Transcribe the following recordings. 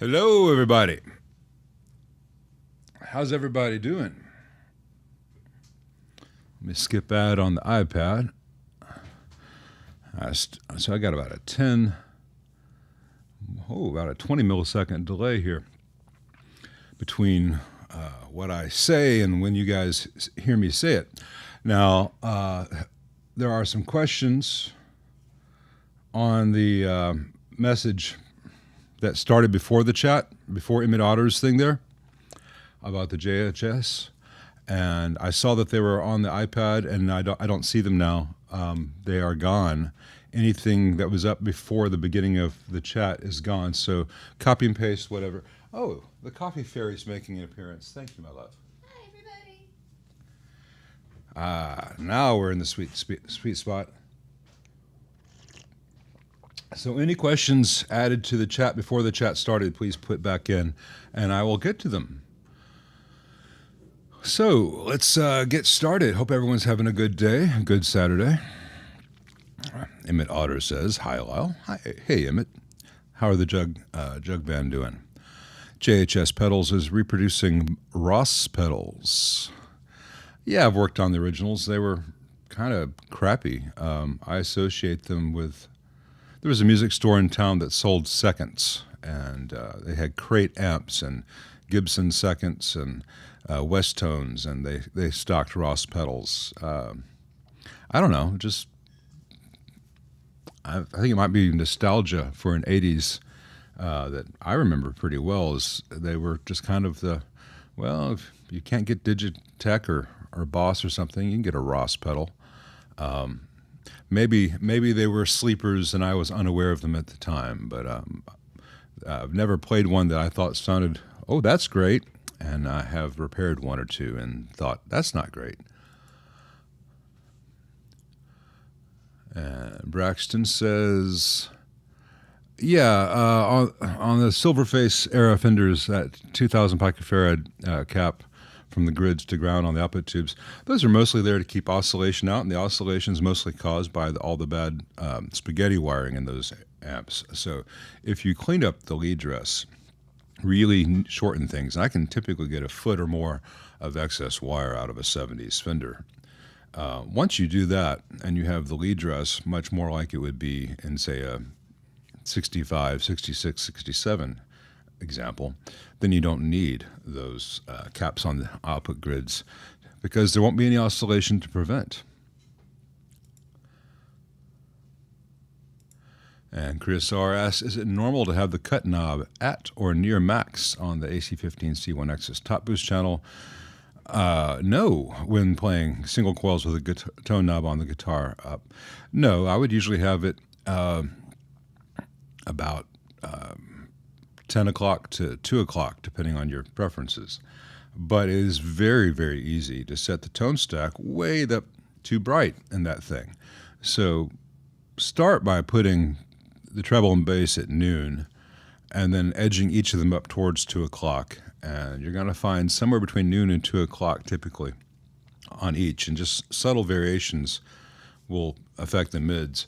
Hello, everybody. How's everybody doing? Let me skip ad on the iPad. So I got about a 20 millisecond delay here between what I say and when you guys hear me say it. Now, there are some questions on the message that started before the chat, before Emmett Otter's thing there, about the JHS. And I saw that they were on the iPad, and I don't see them now. They are gone. Anything that was up before the beginning of the chat is gone. So copy and paste, whatever. Oh, the coffee fairy's making an appearance. Thank you, my love. Hi, everybody. Now we're in the sweet spot. So any questions added to the chat before the chat started, please put back in, and I will get to them. So let's get started. Hope everyone's having a good day, a good Saturday. Emmett Otter says, hi, Lyle. Hi. Hey, Emmett. How are the jug band doing? JHS Pedals is reproducing Ross pedals. Yeah, I've worked on the originals. They were kind of crappy. I associate them with... There was a music store in town that sold seconds, and they had crate amps and Gibson seconds and West Tones, and they stocked Ross pedals. I don't know, just I think it might be nostalgia for an 80s that I remember pretty well. Is they were just kind of if you can't get Digitech or Boss or something, you can get a Ross pedal. Maybe they were sleepers and I was unaware of them at the time, but I've never played one that I thought sounded, oh, that's great, and I have repaired one or two and thought, that's not great. Braxton says, yeah, on the Silverface era Fenders, that 2000 picofarad cap from the grids to ground on the output tubes, those are mostly there to keep oscillation out, and the oscillation is mostly caused by all the bad spaghetti wiring in those amps. So if you clean up the lead dress, really shorten things, and I can typically get a foot or more of excess wire out of a 70s Fender. Once you do that, and you have the lead dress much more like it would be in, say, a 65, 66, 67 example, then you don't need those caps on the output grids because there won't be any oscillation to prevent. And Chris R. asks, is it normal to have the cut knob at or near max on the AC15C1X's top boost channel? No, when playing single coils with a tone knob on the guitar up. No, I would usually have it about 10 o'clock to 2 o'clock, depending on your preferences. But it is very, very easy to set the tone stack way up too bright in that thing. So start by putting the treble and bass at noon and then edging each of them up towards 2 o'clock. And you're going to find somewhere between noon and 2 o'clock typically on each, and just subtle variations will affect the mids.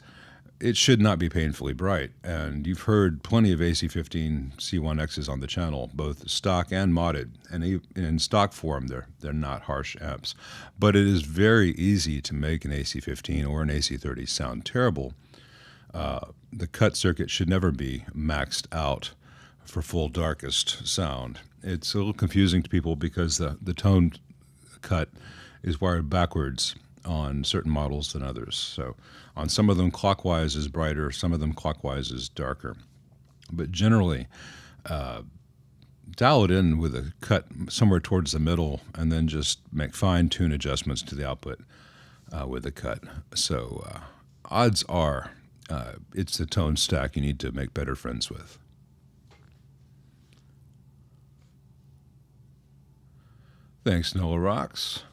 It should not be painfully bright, and you've heard plenty of AC15C1Xs on the channel, both stock and modded, and in stock form they're not harsh amps. But it is very easy to make an AC15 or an AC30 sound terrible. The cut circuit should never be maxed out for full darkest sound. It's a little confusing to people because the tone cut is wired backwards on certain models than others. So on some of them, clockwise is brighter, some of them clockwise is darker. But generally, dial it in with a cut somewhere towards the middle and then just make fine-tune adjustments to the output with the cut. So odds are it's the tone stack you need to make better friends with. Thanks, Noah Rocks.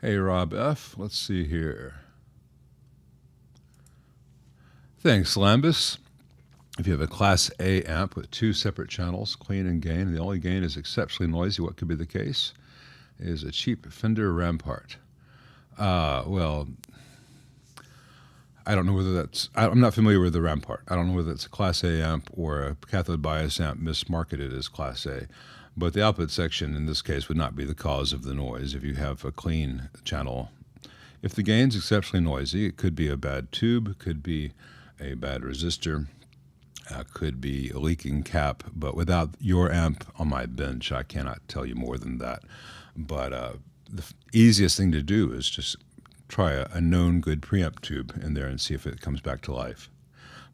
Hey, Rob F. Let's see here. Thanks, Lambus. If you have a Class A amp with two separate channels, clean and gain, and the only gain is exceptionally noisy, what could be the case? Is a cheap Fender Rampart. Well, I don't know whether that's, I'm not familiar with the ramp part. I don't know whether it's a Class A amp or a cathode bias amp mismarketed as Class A. But the output section in this case would not be the cause of the noise if you have a clean channel. If the gain's exceptionally noisy, it could be a bad tube, could be a bad resistor, could be a leaking cap. But without your amp on my bench, I cannot tell you more than that. But the easiest thing to do is just try a known good preamp tube in there and see if it comes back to life.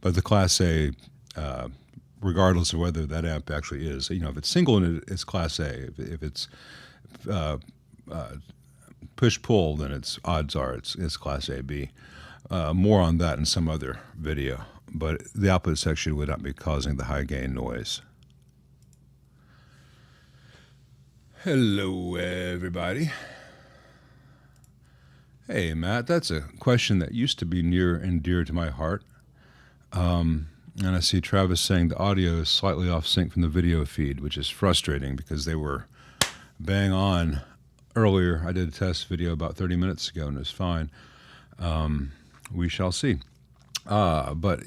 But the Class A, regardless of whether that amp actually is, if it's single and it's Class A. If it's push-pull, then it's odds are it's Class A/B. More on that in some other video. But the output section would not be causing the high gain noise. Hello, everybody. Hey, Matt, that's a question that used to be near and dear to my heart. And I see Travis saying the audio is slightly off sync from the video feed, which is frustrating because they were bang on earlier. I did a test video about 30 minutes ago and it was fine. We shall see. But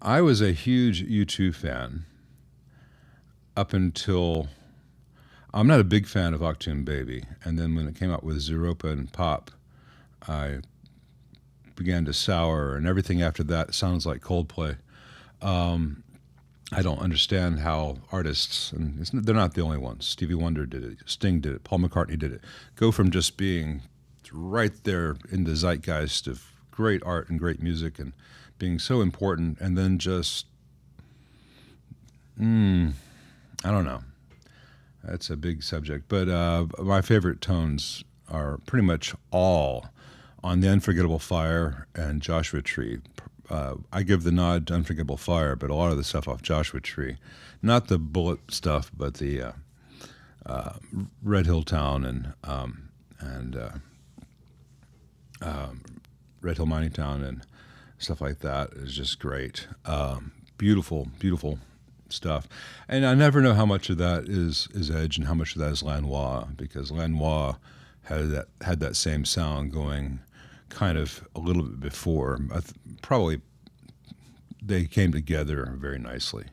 I was a huge U2 fan up until, I'm not a big fan of Octune Baby. And then when it came out with Zeropa and Pop, I began to sour, and everything after that sounds like Coldplay. I don't understand how artists, and they're not the only ones. Stevie Wonder did it, Sting did it, Paul McCartney did it, go from just being right there in the zeitgeist of great art and great music and being so important, and then just, I don't know. That's a big subject. But my favorite tones are pretty much all on the Unforgettable Fire and Joshua Tree. I give the nod to Unforgettable Fire, but a lot of the stuff off Joshua Tree, not the Bullet stuff, but the Red Hill Town and Red Hill Mining Town and stuff like that is just great. Beautiful, beautiful stuff. And I never know how much of that is Edge and how much of that is Lanois, because Lanois had that same sound going kind of a little bit before. Probably they came together very nicely.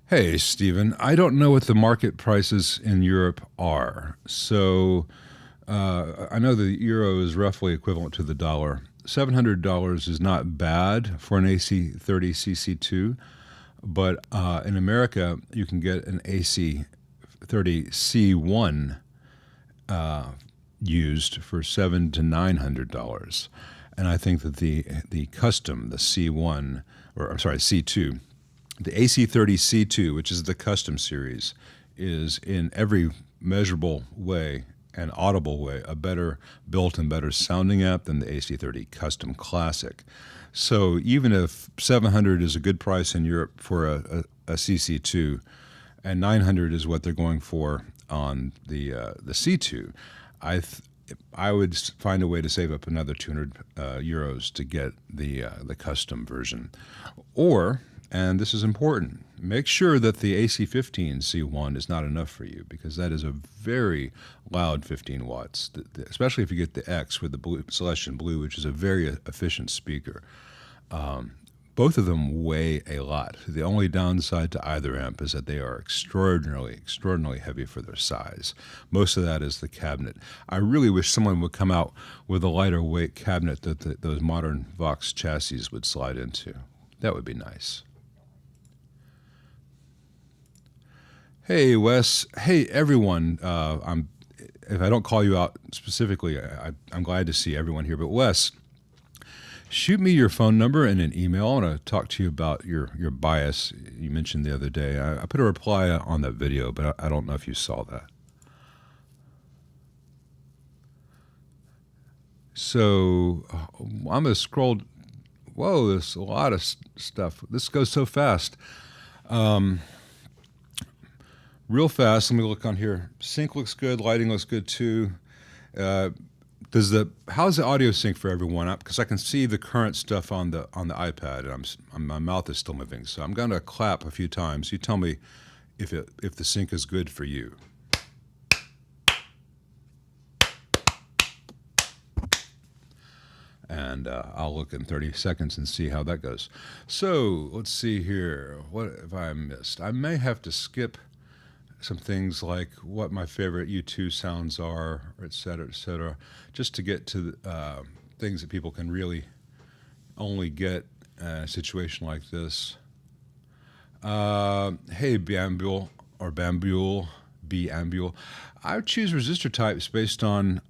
Hey, Stephen, I don't know what the market prices in Europe are. So I know the euro is roughly equivalent to the dollar. $700 is not bad for an AC30 CC2. But in America, you can get an AC30 C1 used for $700 to $900, and I think that the custom, the C1, or I'm sorry, C2, the AC30 C2, which is the custom series, is in every measurable way and audible way a better built and better sounding amp than the AC30 Custom Classic. So even if $700 is a good price in Europe for a CC2, and $900 is what they're going for on the C2, I would find a way to save up another 200 euros to get the custom version. Or, and this is important, make sure that the AC15 C1 is not enough for you, because that is a very loud 15 watts, especially if you get the X with the blue, Celestian Blue, which is a very efficient speaker. Both of them weigh a lot. The only downside to either amp is that they are extraordinarily heavy for their size. Most of that is the cabinet. I really wish someone would come out with a lighter weight cabinet that those modern Vox chassis would slide into. That would be nice. Hey, Wes. Hey, everyone. If I don't call you out specifically, I'm glad to see everyone here. But Wes, shoot me your phone number and an email. I want to talk to you about your bias you mentioned the other day. I put a reply on that video, but I don't know if you saw that. So I'm going to scroll. Whoa, there's a lot of stuff. This goes so fast. Real fast, let me look on here. Sync looks good, lighting looks good too. How's the audio sync for everyone? Because I can see the current stuff on the iPad, and my mouth is still moving. So I'm going to clap a few times. You tell me if the sync is good for you. And I'll look in 30 seconds and see how that goes. So let's see here. What have I missed? I may have to skip some things like what my favorite U2 sounds are, et cetera, just to get to things that people can really only get in a situation like this. Hey, Bambule, or Bambule, B-Ambule. I would choose resistor types based on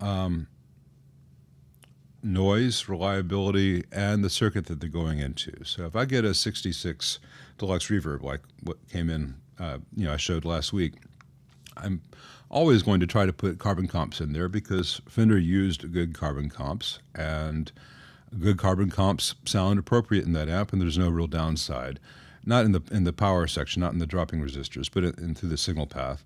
noise, reliability, and the circuit that they're going into. So if I get a 66 deluxe reverb, like what came in, I showed last week, I'm always going to try to put carbon comps in there because Fender used good carbon comps, and good carbon comps sound appropriate in that amp, and there's no real downside. Not in the power section, not in the dropping resistors, but into the signal path.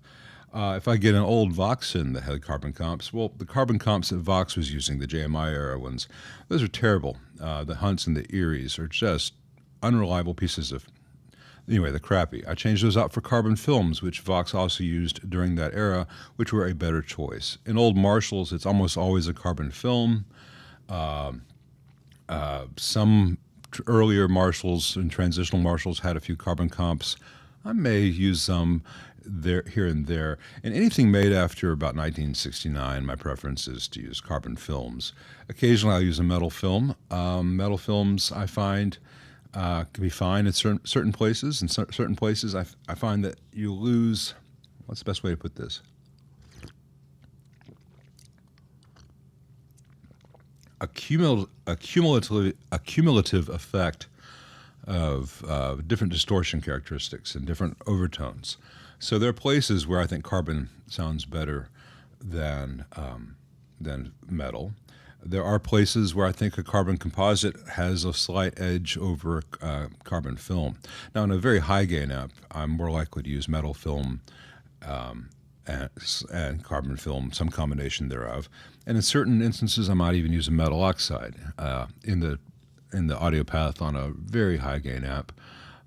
If I get an old Vox in that had carbon comps, well, the carbon comps that Vox was using, the JMI era ones, those are terrible. The Hunts and the Eries are just unreliable pieces of, anyway, the crappy. I changed those out for carbon films, which Vox also used during that era, which were a better choice. In old Marshalls, it's almost always a carbon film. Some earlier Marshalls and transitional Marshalls had a few carbon comps. I may use some there, here and there. And anything made after about 1969, my preference is to use carbon films. Occasionally I'll use a metal film. Metal films I find can be fine at certain places. In certain places I find that you lose, what's the best way to put this? A cumulative effect of different distortion characteristics and different overtones. So there are places where I think carbon sounds better than metal. There are places where I think a carbon composite has a slight edge over carbon film. Now, in a very high gain amp, I'm more likely to use metal film and carbon film, some combination thereof. And in certain instances, I might even use a metal oxide in the audio path on a very high gain amp.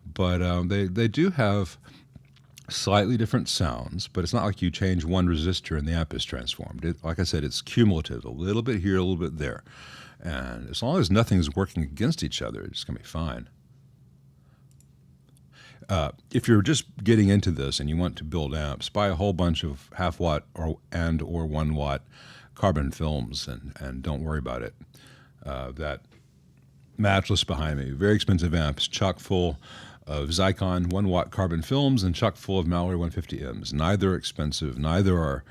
But they do have slightly different sounds, but it's not like you change one resistor and the amp is transformed. Like I said, it's cumulative, a little bit here, a little bit there. And as long as nothing's working against each other, it's going to be fine. If you're just getting into this and you want to build amps, buy a whole bunch of half-watt or 1-watt carbon films and don't worry about it. That matchless behind me, very expensive amps, chock full of Zycon 1-watt carbon films and chock full of Mallory 150Ms. Neither are expensive, neither are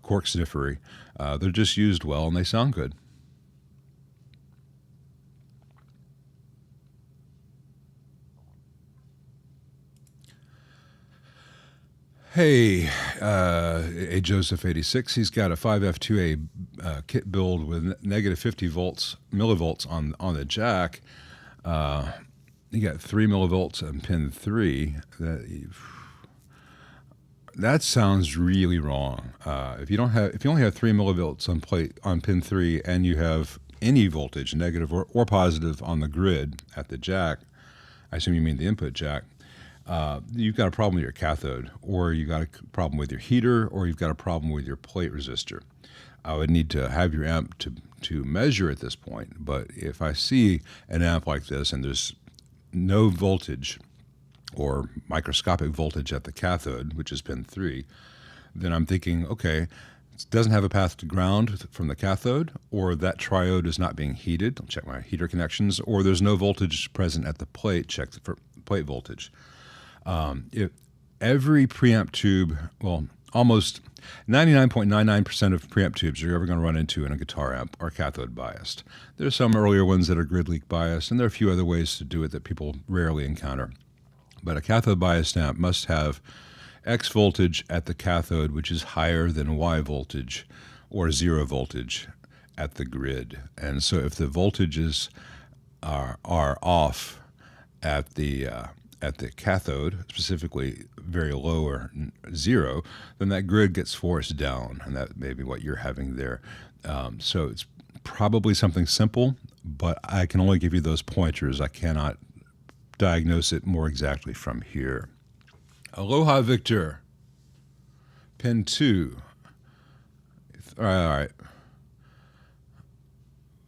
cork sniffery. They're just used well and they sound good. Hey, A Joseph 86. He's got a 5F2A kit build with negative 50 millivolts on the jack. You got 3 millivolts on pin 3. That sounds really wrong. If you only have 3 millivolts on pin 3 and you have any voltage, negative or positive, on the grid at the jack, I assume you mean the input jack. You've got a problem with your cathode, or you've got a problem with your heater, or you've got a problem with your plate resistor. I would need to have your amp to measure at this point, but if I see an amp like this and there's no voltage or microscopic voltage at the cathode, which is pin 3, then I'm thinking, okay, it doesn't have a path to ground from the cathode, or that triode is not being heated. I'll check my heater connections, or there's no voltage present at the plate. Check for plate voltage. If every preamp tube, well, almost 99.99% of preamp tubes you're ever going to run into in a guitar amp are cathode biased. There's some earlier ones that are grid leak biased, and there are a few other ways to do it that people rarely encounter. But a cathode biased amp must have X voltage at the cathode, which is higher than Y voltage or 0 voltage at the grid. And so if the voltages are off at the cathode, specifically very low or 0, then that grid gets forced down, and that may be what you're having there. So it's probably something simple, but I can only give you those pointers. I cannot diagnose it more exactly from here. Aloha Victor, pin 2. All right.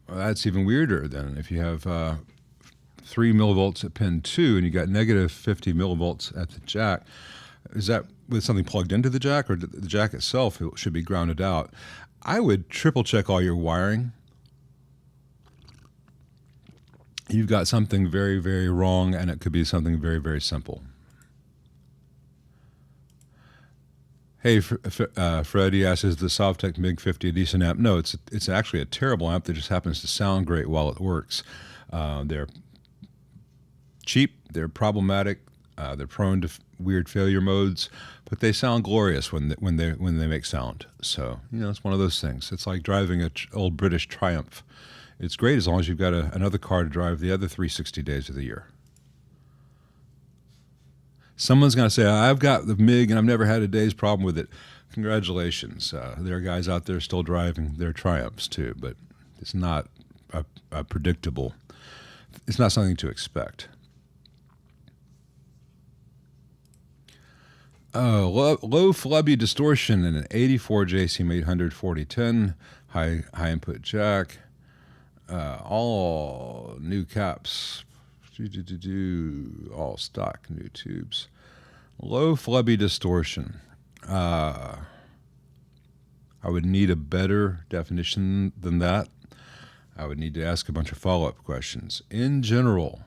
Well, that's even weirder then. If you have 3 millivolts at pin 2 and you got negative 50 millivolts at the jack, is that with something plugged into the jack, or the jack itself should be grounded out? I would triple check all your wiring. You've got something very, very wrong, and it could be something very, very simple. Hey, Freddie asks, is the Sovtech MiG-50 a decent amp? No, it's actually a terrible amp that just happens to sound great while it works. They're cheap, they're problematic, they're prone to weird failure modes, but they sound glorious when they make sound. So, it's one of those things. It's like driving an old British Triumph. It's great as long as you've got another car to drive the other 360 days of the year. Someone's going to say, I've got the MiG and I've never had a day's problem with it. Congratulations. There are guys out there still driving their Triumphs too, but it's not a predictable. It's not something to expect. Low flubby distortion in an 84 JCM 800 4010 high input jack. All new caps. All stock new tubes. Low flubby distortion. I would need a better definition than that. I would need to ask a bunch of follow-up questions. In general,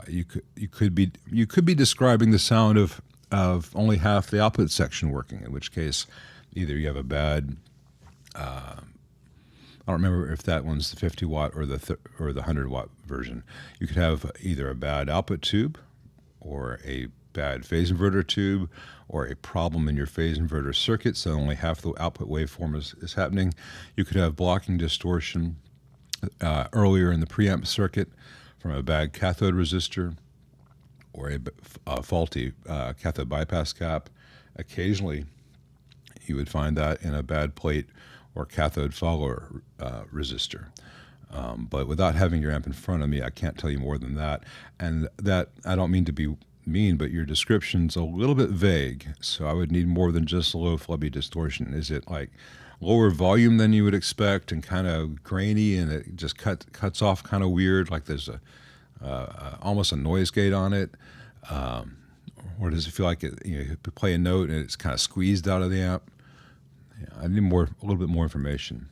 you could be describing the sound of only half the output section working, in which case either you have a bad I don't remember if that one's the 50 watt or the 100 watt version. You could have either a bad output tube or a bad phase inverter tube or a problem in your phase inverter circuit, so only half the output waveform is happening. You could have blocking distortion earlier in the preamp circuit from a bad cathode resistor or a faulty cathode bypass cap. Occasionally, you would find that in a bad plate or cathode follower resistor. But without having your amp in front of me, I can't tell you more than that. And that, I don't mean to be mean, but your description's a little bit vague, so I would need more than just a low flubby distortion. Is it like lower volume than you would expect and kind of grainy, and it just cuts off kind of weird, like there's almost a noise gate on it? Or does it feel like you play a note and it's kind of squeezed out of the amp? Yeah, I need a little bit more information.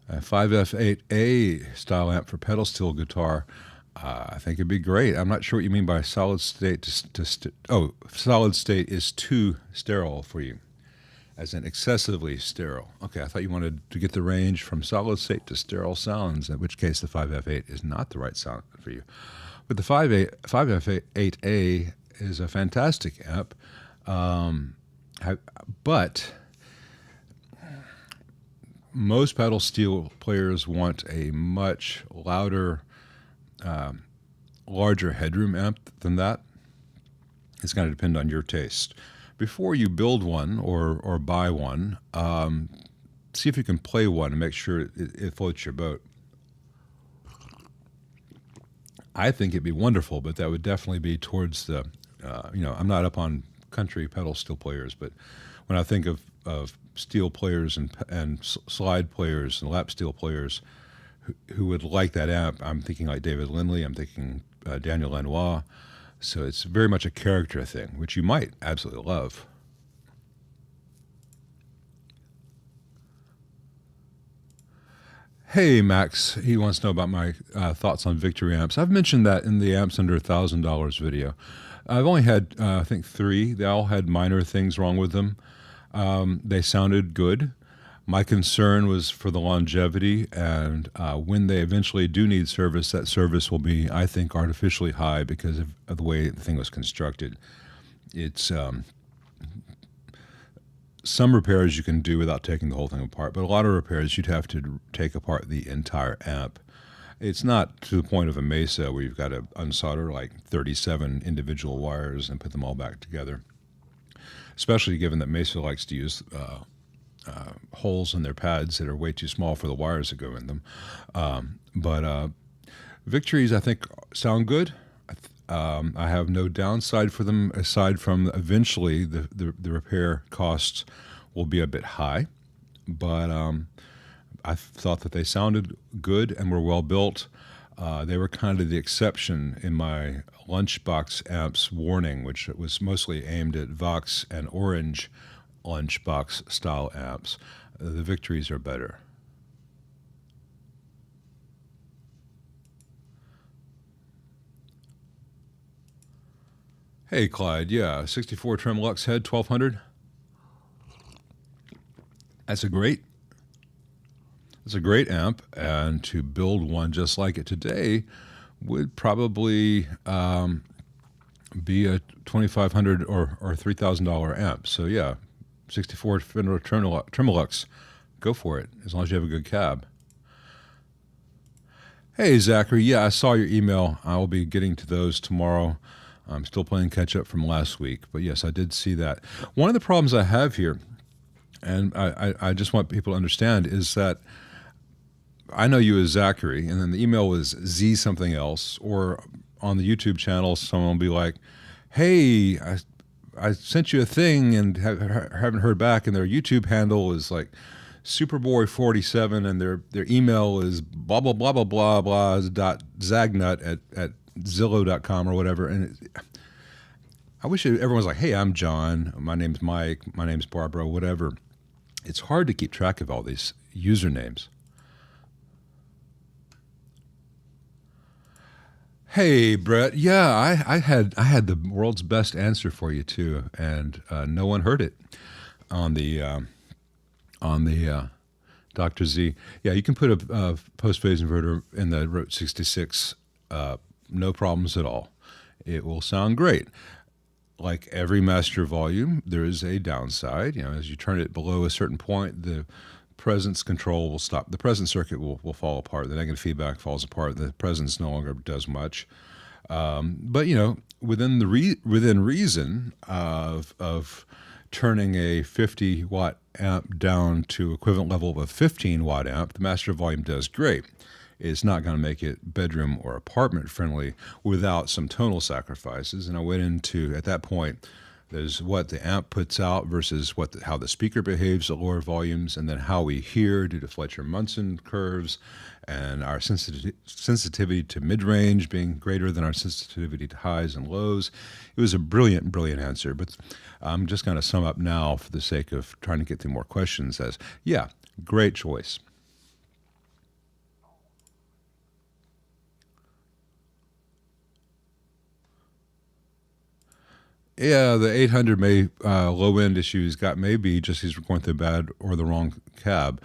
A 5F8A style amp for pedal steel guitar. I think it'd be great. I'm not sure what you mean by solid state solid state is too sterile for you, as in excessively sterile. Okay, I thought you wanted to get the range from solid state to sterile sounds, in which case the 5F8 is not the right sound for you. But the 5F8A is a fantastic amp, but most pedal steel players want a much louder, larger headroom amp than that. It's going to depend on your taste. Before you build one or buy one, see if you can play one and make sure it floats your boat. I think it'd be wonderful, but that would definitely be towards the, I'm not up on country pedal steel players, but when I think of steel players and slide players and lap steel players who would like that amp, I'm thinking like David Lindley, I'm thinking Daniel Lanois. So it's very much a character thing, which you might absolutely love. Hey, Max, he wants to know about my thoughts on Victory amps. I've mentioned that in the amps under $1,000 video. I've only had, I think, 3. They all had minor things wrong with them. They sounded good. My concern was for the longevity, and when they eventually do need service, that service will be, I think, artificially high because of the way the thing was constructed. It's some repairs you can do without taking the whole thing apart, but a lot of repairs you'd have to take apart the entire amp. It's not to the point of a Mesa where you've got to unsolder like 37 individual wires and put them all back together, especially given that Mesa likes to use holes in their pads that are way too small for the wires that go in them. But Victories, I think, sound good. I have no downside for them aside from eventually the repair costs will be a bit high. But I thought that they sounded good and were well built. They were kind of the exception in my lunchbox amps warning, which was mostly aimed at Vox and Orange lunchbox style amps. The Victories are better. Hey, Clyde, yeah, 64 Tremolux head, 1200. That's a great amp, and to build one just like it today would probably be a $2,500 or $3,000 amp. So yeah, 64 Fender Tremolux, go for it as long as you have a good cab. Hey Zachary, yeah, I saw your email. I will be getting to those tomorrow. I'm still playing catch up from last week, but yes, I did see that. One of the problems I have here, and I just want people to understand, is that I know you as Zachary, and then the email was Z something else, or on the YouTube channel, someone will be like, hey, I sent you a thing and haven't heard back, and their YouTube handle is like Superboy47, and their email is blah, blah, blah, blah, blah, blah, .zagnut at Zillow.com or whatever. And I wish everyone was like, hey, I'm John, my name's Mike, my name's Barbara, whatever. It's hard to keep track of all these usernames. Hey, Brett. Yeah, I had the world's best answer for you too, and no one heard it on the Dr. Z. Yeah, you can put a post-phase inverter in the Route 66, no problems at all. It will sound great. Like every master volume, there is a downside. You know, as you turn it below a certain point, the presence control will stop. The presence circuit will fall apart. The negative feedback falls apart. The presence no longer does much. But you know, within reason of turning a 50 watt amp down to equivalent level of a 15 watt amp, the master volume does great. It's not going to make it bedroom or apartment friendly without some tonal sacrifices. And I went into, at that point, there's what the amp puts out versus how the speaker behaves at lower volumes, and then how we hear due to Fletcher-Munson curves, and our sensitivity to mid-range being greater than our sensitivity to highs and lows. It was a brilliant, brilliant answer, but I'm just going to sum up now for the sake of trying to get through more questions as, yeah, great choice. Yeah, the 800 low end issues maybe just he's going through bad or the wrong cab,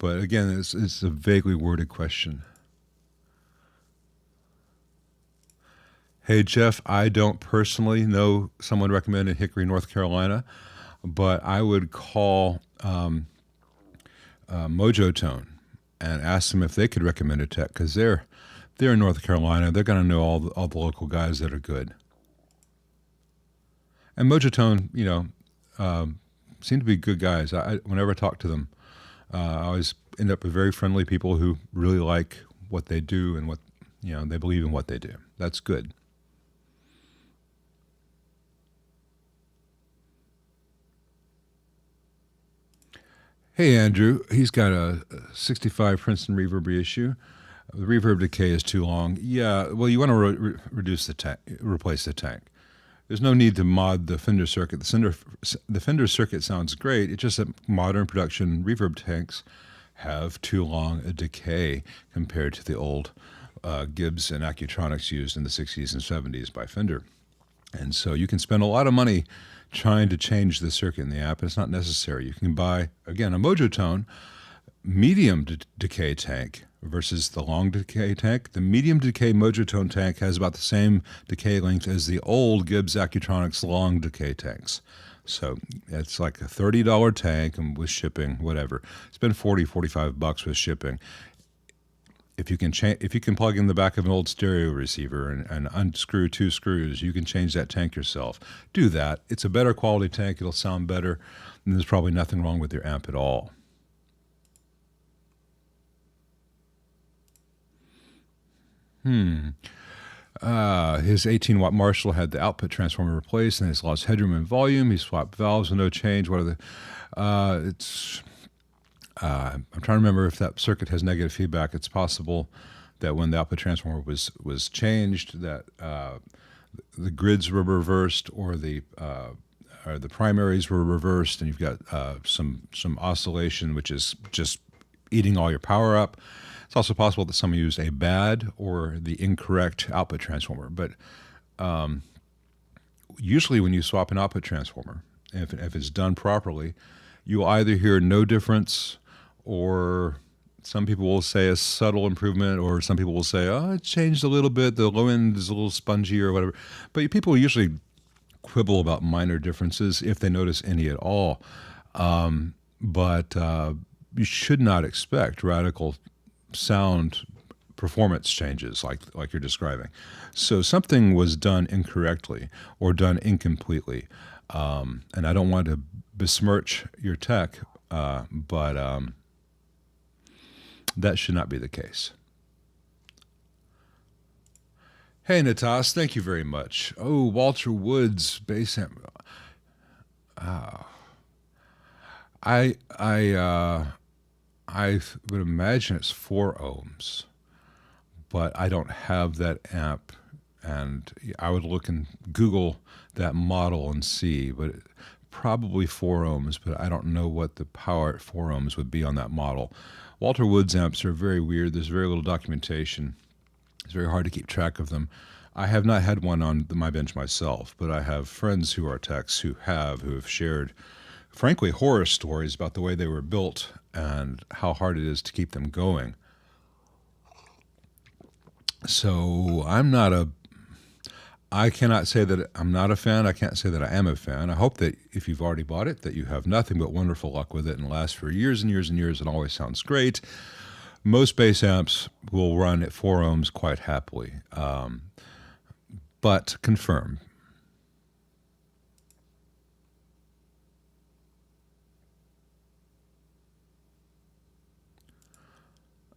but again, it's a vaguely worded question. Hey Jeff, I don't personally know someone recommended Hickory, North Carolina, but I would call Mojo Tone and ask them if they could recommend a tech, because they're in North Carolina. They're going to know all the local guys that are good. And Mojotone, you know, seem to be good guys. Whenever I talk to them, I always end up with very friendly people who really like what they do and what, you know, they believe in what they do. That's good. Hey, Andrew. He's got a 65 Princeton reverb reissue. The reverb decay is too long. Yeah, well, you want to reduce the tank, replace the tank. There's no need to mod the Fender circuit. The Fender circuit sounds great. It's just that modern production reverb tanks have too long a decay compared to the old Gibbs and Accutronics used in the 60s and 70s by Fender. And so you can spend a lot of money trying to change the circuit in the amp, and it's not necessary. You can buy, again, a Mojotone medium decay tank versus the long decay tank. The medium decay Mojotone tank has about the same decay length as the old Gibbs Accutronics long decay tanks. So it's like a $30 tank and with shipping, whatever. Spend $40, $45 with shipping. if you can plug in the back of an old stereo receiver and unscrew 2 screws, you can change that tank yourself. Do that. It's a better quality tank. It'll sound better, and there's probably nothing wrong with your amp at all. His 18-watt Marshall had the output transformer replaced, and he's lost headroom and volume. He swapped valves with no change. What are the? I'm trying to remember if that circuit has negative feedback. It's possible that when the output transformer was changed, that the grids were reversed, or the primaries were reversed, and you've got some oscillation, which is just eating all your power up. It's also possible that someone used a bad or the incorrect output transformer. But usually when you swap an output transformer, if it's done properly, you'll either hear no difference, or some people will say a subtle improvement, or some people will say, oh, it changed a little bit, the low end is a little spongy or whatever. But people usually quibble about minor differences if they notice any at all. But you should not expect radical sound performance changes like you're describing. So something was done incorrectly or done incompletely. And I don't want to besmirch your tech, but that should not be the case. Hey, Natas, thank you very much. Oh, Walter Wood's bass amp. I would imagine it's 4 ohms, but I don't have that amp, and I would look and Google that model and see, but probably 4 ohms, but I don't know what the power at 4 ohms would be on that model. Walter Wood's amps are very weird. There's very little documentation. It's very hard to keep track of them. I have not had one on my bench myself, but I have friends who are techs who have shared, frankly, horror stories about the way they were built and how hard it is to keep them going. So I cannot say that I'm not a fan. I can't say that I am a fan. I hope that if you've already bought it, that you have nothing but wonderful luck with it and lasts for years and years and years and always sounds great. Most bass amps will run at 4 ohms quite happily, but confirm.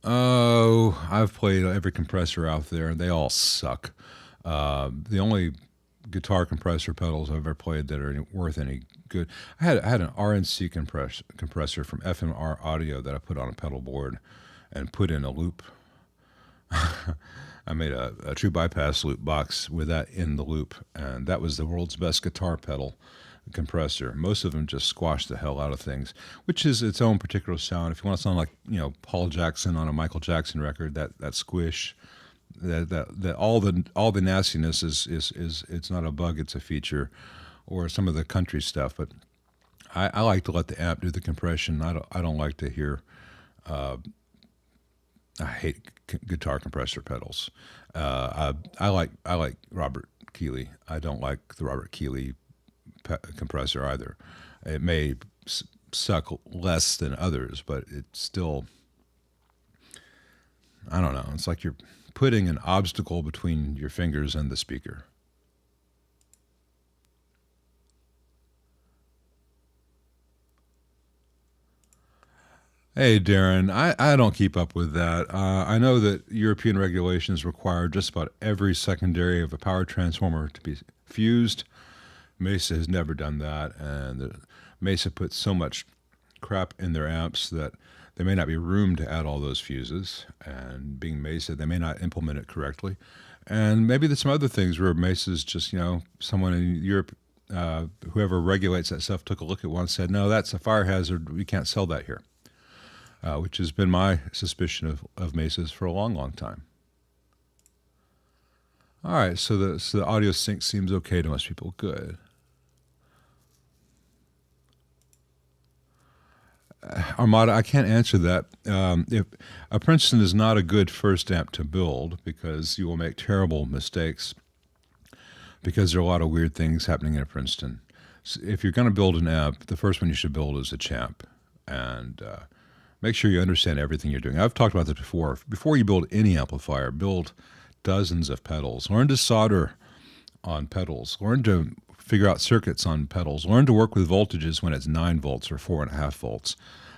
Oh, I've played every compressor out there, and they all suck. The only guitar compressor pedals I've ever played that are worth any good. I had an RNC compressor from FMR Audio that I put on a pedal board and put in a loop. I made a true bypass loop box with that in the loop, and that was the world's best guitar pedal compressor. Most of them just squash the hell out of things, which is its own particular sound. If you want to sound like, Paul Jackson on a Michael Jackson record, that squish, that all the nastiness is it's not a bug, it's a feature, or some of the country stuff. But I like to let the amp do the compression. I don't like to hear. I hate guitar compressor pedals. I like Robert Keeley. I don't like the Robert Keeley compressor either. It may suck less than others, but it's still, I don't know. It's like you're putting an obstacle between your fingers and the speaker. Hey, Darren, I don't keep up with that. I know that European regulations require just about every secondary of a power transformer to be fused. Mesa has never done that, and Mesa puts so much crap in their amps that there may not be room to add all those fuses, and being Mesa, they may not implement it correctly. And maybe there's some other things where Mesa's just, someone in Europe, whoever regulates that stuff, took a look at one and said, no, that's a fire hazard, we can't sell that here. Which has been my suspicion of Mesas for a long, long time. All right, so the audio sync seems okay to most people. Good. Armada, I can't answer that. If a Princeton is not a good first amp to build, because you will make terrible mistakes, because there are a lot of weird things happening in a Princeton. So if you're going to build an amp, the first one you should build is a Champ, and Make sure you understand everything you're doing. I've talked about this before. Before you build any amplifier, build dozens of pedals. Learn to solder on pedals. Learn to figure out circuits on pedals. Learn to work with voltages when it's 9 volts or 4.5 volts,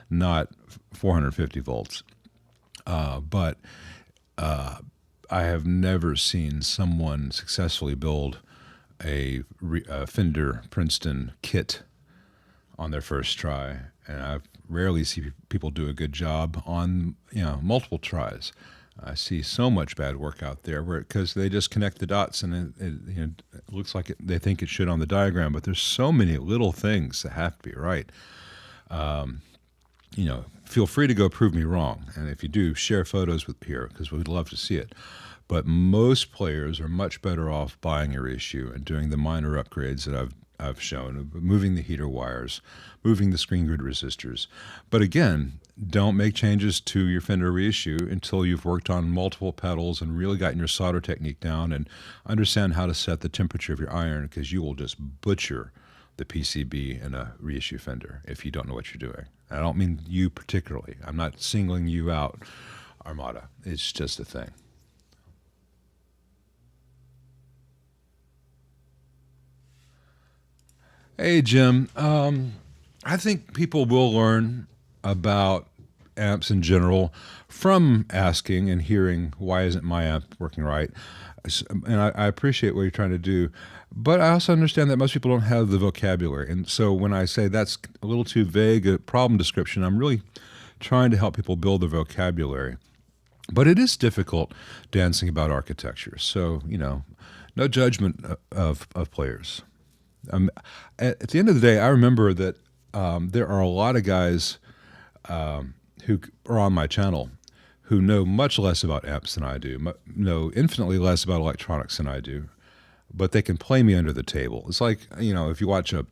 not 450 volts. But I have never seen someone successfully build a Fender Princeton kit on their first try, and I rarely see people do a good job on multiple tries. I see so much bad work out there because they just connect the dots and it looks like they think it should on the diagram, but there's so many little things that have to be right. Feel free to go prove me wrong, and if you do, share photos here because we'd love to see it. But most players are much better off buying a reissue and doing the minor upgrades that I've shown, moving the heater wires, moving the screen grid resistors. But again, don't make changes to your Fender reissue until you've worked on multiple pedals and really gotten your solder technique down and understand how to set the temperature of your iron, because you will just butcher the PCB in a reissue Fender if you don't know what you're doing. I don't mean you particularly. I'm not singling you out, Armada. It's just a thing. Hey, Jim. I think people will learn about amps in general from asking and hearing, why isn't my amp working right? And I appreciate what you're trying to do, but I also understand that most people don't have the vocabulary. And so when I say that's a little too vague a problem description, I'm really trying to help people build the vocabulary. But it is difficult dancing about architecture. So, no judgment of players. At the end of the day, I remember that there are a lot of guys who are on my channel who know much less about amps than I do, know infinitely less about electronics than I do, but they can play me under the table. It's like, if you were to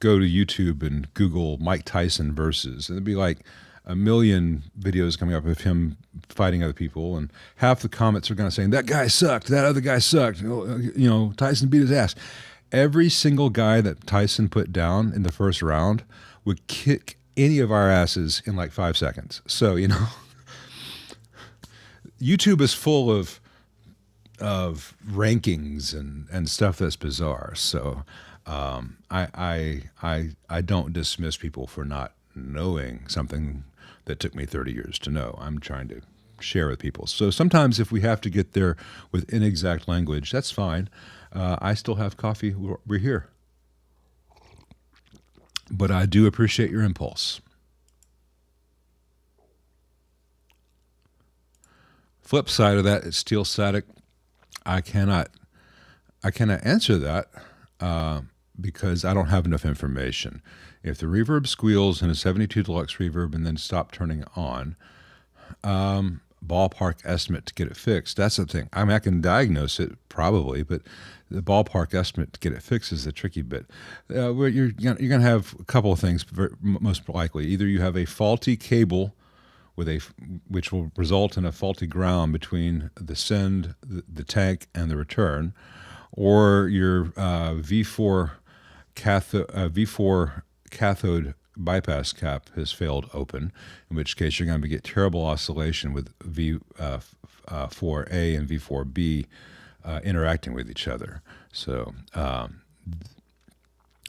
go to YouTube and Google Mike Tyson versus, it'd be like a million videos coming up of him fighting other people, and half the comments are going to say, that guy sucked, that other guy sucked, Tyson beat his ass. Every single guy that Tyson put down in the first round would kick any of our asses in like 5 seconds. So, YouTube is full of rankings and stuff that's bizarre. So I don't dismiss people for not knowing something that took me 30 years to know. I'm trying to share with people. So sometimes if we have to get there with inexact language, that's fine. I still have coffee. We're here. But I do appreciate your impulse. Flip side of that is steel static. I cannot answer that because I don't have enough information. If the reverb squeals in a 72 Deluxe reverb and then stop turning on, ballpark estimate to get it fixed, that's the thing. I can diagnose it probably, but the ballpark estimate to get it fixed is the tricky bit. Where you're going to have a couple of things, most likely. Either you have a faulty cable which will result in a faulty ground between the send, the tank, and the return, or your V4 cathode bypass cap has failed open, in which case you're going to get terrible oscillation with V4A and V4B interacting with each other. So, and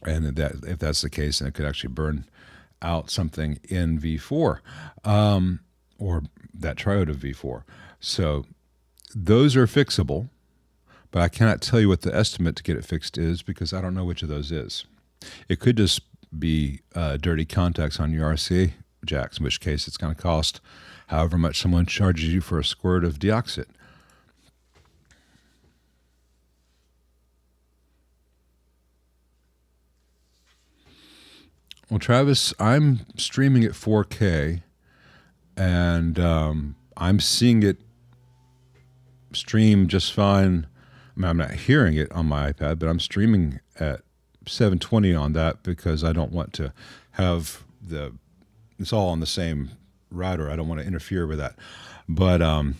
that if that's the case, then it could actually burn out something in V4 or that triode of V4. So those are fixable, but I cannot tell you what the estimate to get it fixed is because I don't know which of those is. It could just be dirty contacts on your RCA jacks, in which case it's going to cost however much someone charges you for a squirt of deoxit. Well, Travis, I'm streaming at 4K, and I'm seeing it stream just fine. I mean, I'm not hearing it on my iPad, but I'm streaming at 720 on that because I don't want to have it's all on the same router. I don't want to interfere with that. But I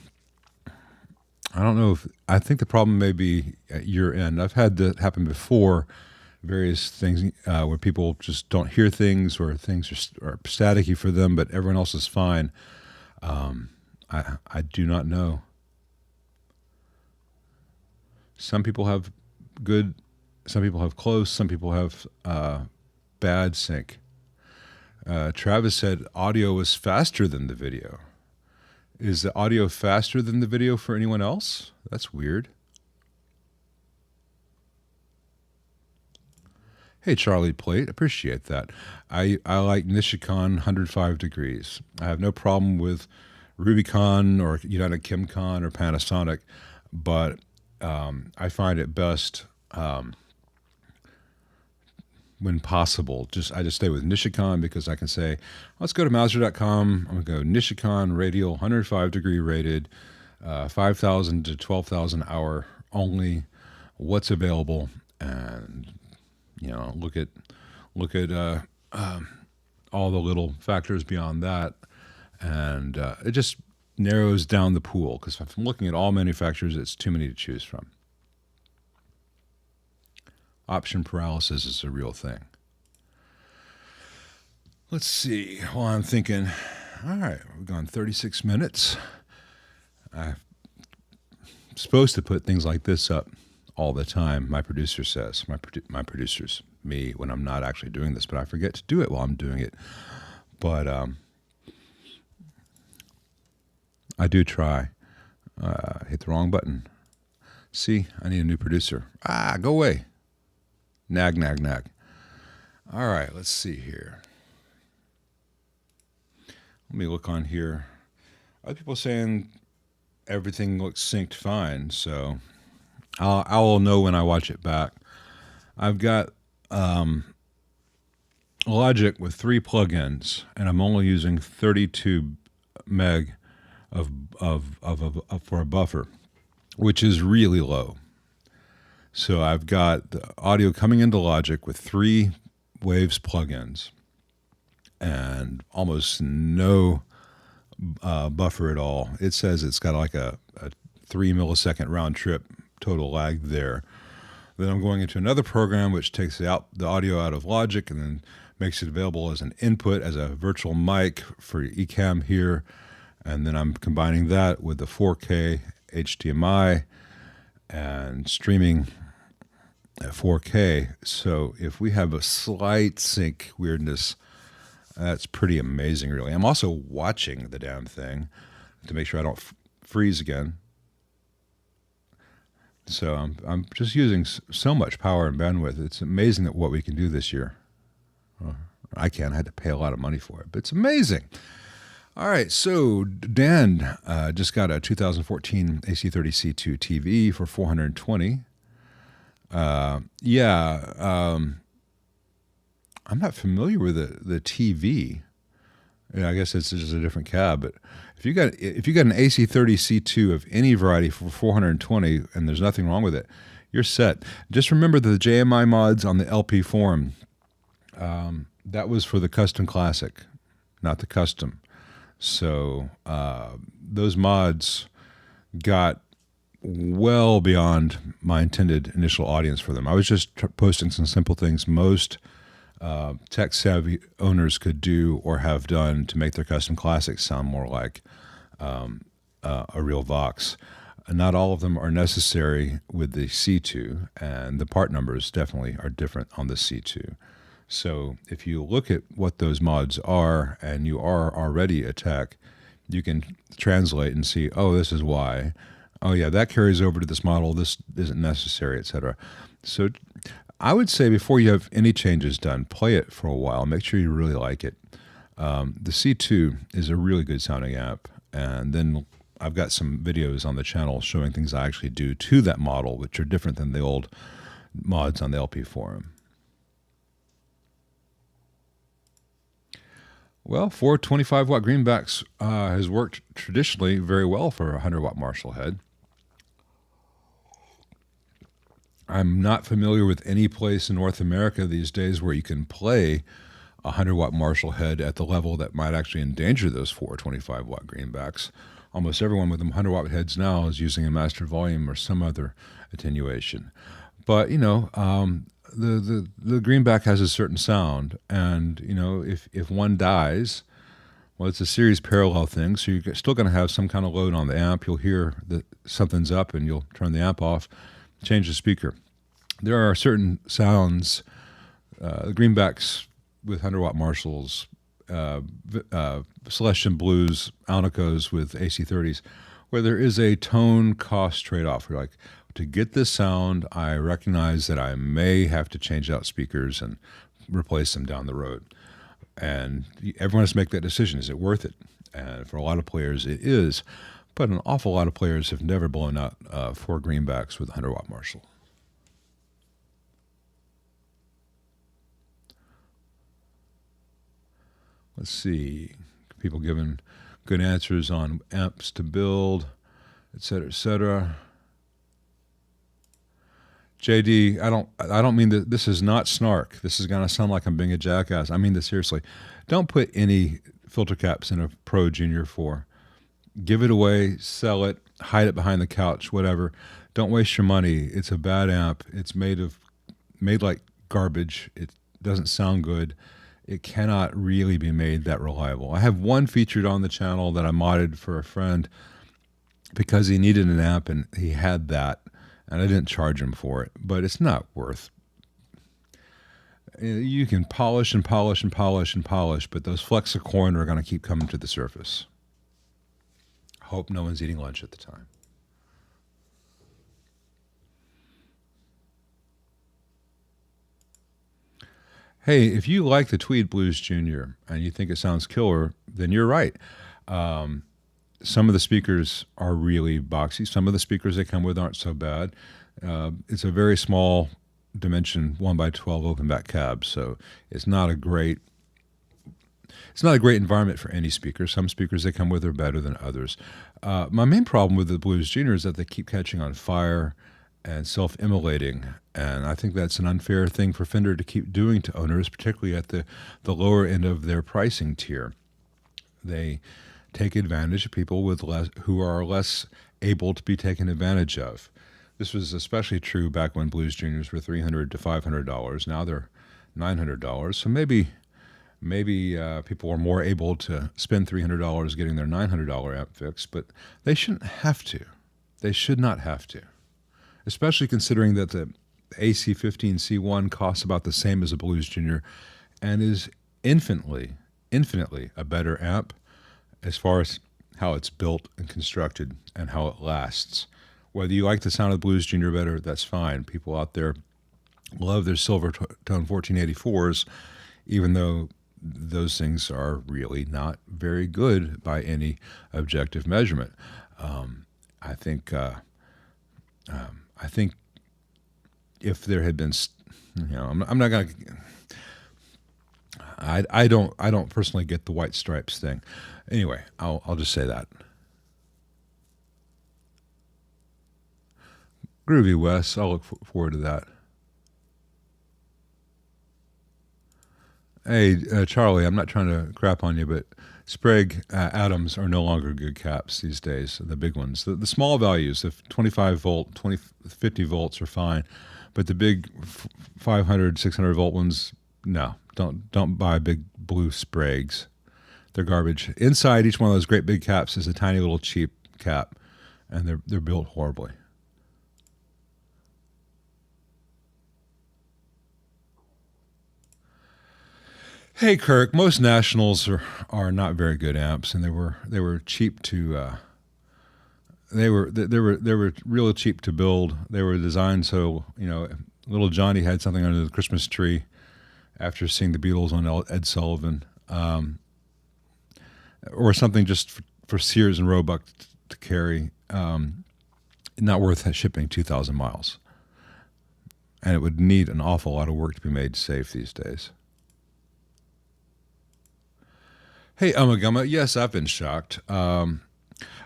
don't know I think the problem may be at your end. I've had that happen before various things where people just don't hear things or things are staticky for them, but everyone else is fine. I do not know. Some people have good, some people have close, some people have bad sync. Travis said audio was faster than the video. Is the audio faster than the video for anyone else? That's weird. Hey, Charlie Plate, appreciate that. I like Nishikon 105 degrees. I have no problem with Rubicon or United Kimcon or Panasonic, but I find it best when possible. I just stay with Nishikon because I can say, let's go to Mauser.com. I'm going to go Nishikon radial 105 degree rated, 5,000 to 12,000 hour only. What's available, and look at all the little factors beyond that, and it just narrows down the pool, because if I'm looking at all manufacturers, it's too many to choose from. Option paralysis is a real thing. Let's see. Well, I'm thinking, all right, we've gone 36 minutes. I'm supposed to put things like this up all the time, my producer says. My producers, me, when I'm not actually doing this, but I forget to do it while I'm doing it. But I do try. Hit the wrong button. See, I need a new producer. Go away. Nag, nag, nag. All right, let's see here. Let me look on here. Other people saying everything looks synced fine, so I will know when I watch it back. I've got Logic with 3 plugins, and I'm only using 32 meg for a buffer, which is really low. So I've got the audio coming into Logic with 3 Waves plugins and almost no buffer at all. It says it's got like a 3 millisecond round trip total lag there. Then I'm going into another program which takes the audio out of Logic and then makes it available as an input, as a virtual mic for eCam here. And then I'm combining that with the 4K HDMI and streaming at 4K. So if we have a slight sync weirdness, that's pretty amazing, really. I'm also watching the damn thing to make sure I don't freeze again. So I'm just using so much power and bandwidth. It's amazing that what we can do this year. I can't. I had to pay a lot of money for it, but it's amazing. All right, so Dan just got a 2014 AC30C2 TV for $420. I'm not familiar with the TV. I guess it's just a different cab, but if you got an AC30C2 of any variety for $420 and there's nothing wrong with it, you're set. Just remember the JMI mods on the LP forum. That was for the custom classic, not the custom. So those mods got well beyond my intended initial audience for them. I was just posting some simple things most tech-savvy owners could do or have done to make their custom classics sound more like a real Vox. Not all of them are necessary with the C2, and the part numbers definitely are different on the C2. So if you look at what those mods are and you are already a tech, you can translate and see, oh, this is why. Oh, yeah, that carries over to this model. This isn't necessary, etc. So I would say before you have any changes done, play it for a while. Make sure you really like it. The C2 is a really good sounding app. And then I've got some videos on the channel showing things I actually do to that model, which are different than the old mods on the LP forum. Well, 425-watt greenbacks has worked traditionally very well for a 100-watt Marshall head. I'm not familiar with any place in North America these days where you can play a 100-watt Marshall head at the level that might actually endanger those 425-watt greenbacks. Almost everyone with 100-watt heads now is using a master volume or some other attenuation. But, the greenback has a certain sound, and if one dies, well, it's a series parallel thing, so you're still going to have some kind of load on the amp. You'll hear that something's up, and you'll turn the amp off, change the speaker. There are certain sounds, greenbacks with 100-watt Marshalls, Celestian Blues, Alnicos with AC30s, where there is a tone-cost trade-off. You're like, to get this sound, I recognize that I may have to change out speakers and replace them down the road. And everyone has to make that decision. Is it worth it? And for a lot of players, it is. But an awful lot of players have never blown out 4 greenbacks with a 100-watt Marshall. Let's see. People giving good answers on amps to build, et cetera, et cetera. JD, I don't mean that. This is not snark. This is going to sound like I'm being a jackass. I mean this seriously. Don't put any filter caps in a Pro Junior 4. Give it away, sell it, hide it behind the couch, whatever. Don't waste your money. It's a bad amp. It's made like garbage. It doesn't sound good. It cannot really be made that reliable. I have one featured on the channel that I modded for a friend because he needed an amp and he had that. And I didn't charge him for it, but it's not worth. You can polish and polish and polish and polish, but those flecks of corn are going to keep coming to the surface. Hope no one's eating lunch at the time. Hey, if you like the Tweed Blues Junior and you think it sounds killer, then you're right. Some of the speakers are really boxy. Some of the speakers they come with aren't so bad. It's a very small dimension 1x12 open back cab, so it's not a great environment for any speaker. Some speakers they come with are better than others. My main problem with the Blues Junior is that they keep catching on fire and self-immolating, and I think that's an unfair thing for Fender to keep doing to owners, particularly at the lower end of their pricing tier. They take advantage of people with who are less able to be taken advantage of. This was especially true back when Blues Juniors were $300 to $500. Now they're $900. So maybe people are more able to spend $300 getting their $900 amp fixed, but they shouldn't have to. They should not have to, especially considering that the AC15C1 costs about the same as a Blues Junior and is infinitely a better amp as far as how it's built and constructed and how it lasts. Whether you like the sound of the Blues Junior better, that's fine. People out there love their silver tone 1484s, even though those things are really not very good by any objective measurement. I think if there had been, I'm not going to. I don't personally get the white stripes thing. Anyway, I'll just say that. Groovy Wes, I'll look forward to that. Hey, Charlie, I'm not trying to crap on you, but Sprague Atoms are no longer good caps these days, the big ones. The small values, the 25 volt, 50 volts are fine, but the big 500, 600 volt ones, no, don't buy big blue Spragues. They're garbage. Inside each one of those great big caps is a tiny little cheap cap, and they're built horribly. Hey Kirk, most Nationals are not very good amps, and they were cheap to they were really cheap to build. They were designed so little Johnny had something under the Christmas tree after seeing the Beatles on Ed Sullivan, or something just for Sears and Roebuck to carry. Not worth shipping 2,000 miles, and it would need an awful lot of work to be made safe these days. Hey, Ummagumma, yes, I've been shocked. I've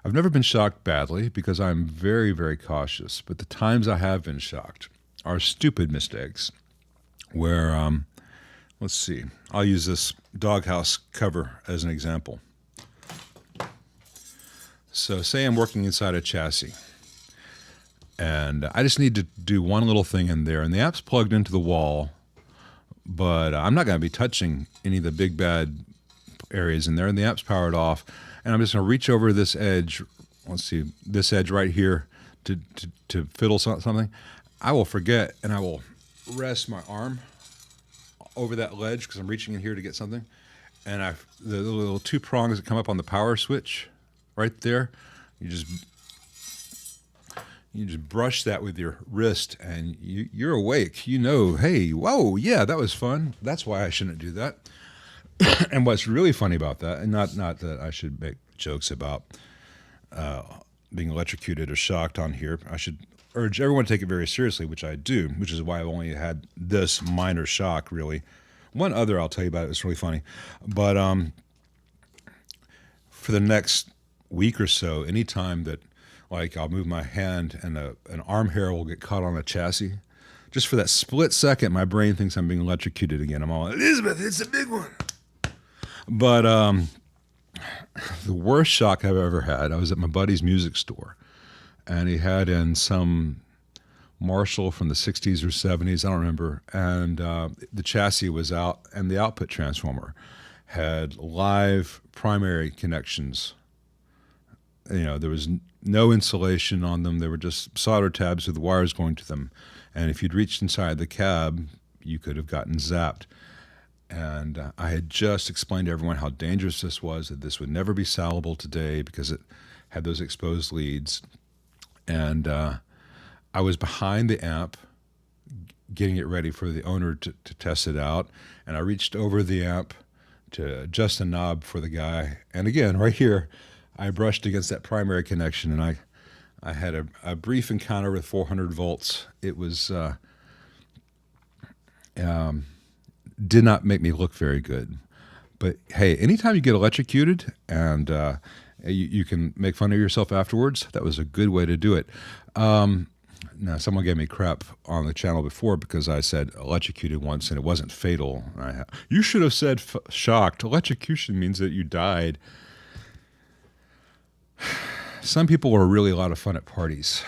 never been shocked badly because I'm very, very cautious. But the times I have been shocked are stupid mistakes where, let's see, I'll use this doghouse cover as an example. So say I'm working inside a chassis. And I just need to do one little thing in there. And the app's plugged into the wall, but I'm not going to be touching any of the big bad areas in there. And the app's powered off. And I'm just going to reach over this edge. Let's see, this edge right here to fiddle something. I will forget, and I will rest my arm over that ledge because I'm reaching in here to get something. And the little two prongs that come up on the power switch right there, you just brush that with your wrist, and you're awake. You know, hey, whoa, yeah, that was fun. That's why I shouldn't do that. And what's really funny about that, and not that I should make jokes about being electrocuted or shocked on here, I should urge everyone to take it very seriously, which I do, which is why I've only had this minor shock, really. One other I'll tell you about it. It's really funny. But for the next week or so, anytime that, like, I'll move my hand and an arm hair will get caught on a chassis, just for that split second, my brain thinks I'm being electrocuted again. I'm all, Elizabeth, it's a big one. But the worst shock I've ever had, I was at my buddy's music store, and he had in some Marshall from the 60s or 70s, I don't remember, and the chassis was out, and the output transformer had live primary connections. You know, there was no insulation on them. They were just solder tabs with wires going to them. And if you'd reached inside the cab, you could have gotten zapped. And I had just explained to everyone how dangerous this was, that this would never be salvable today because it had those exposed leads. And I was behind the amp getting it ready for the owner to test it out. And I reached over the amp to adjust a knob for the guy. And again, right here, I brushed against that primary connection, and I had a brief encounter with 400 volts. It was did not make me look very good. But hey, anytime you get electrocuted and you can make fun of yourself afterwards, that was a good way to do it. Now, someone gave me crap on the channel before because I said electrocuted once and it wasn't fatal. You should have said shocked. Electrocution means that you died. Some people were really a lot of fun at parties.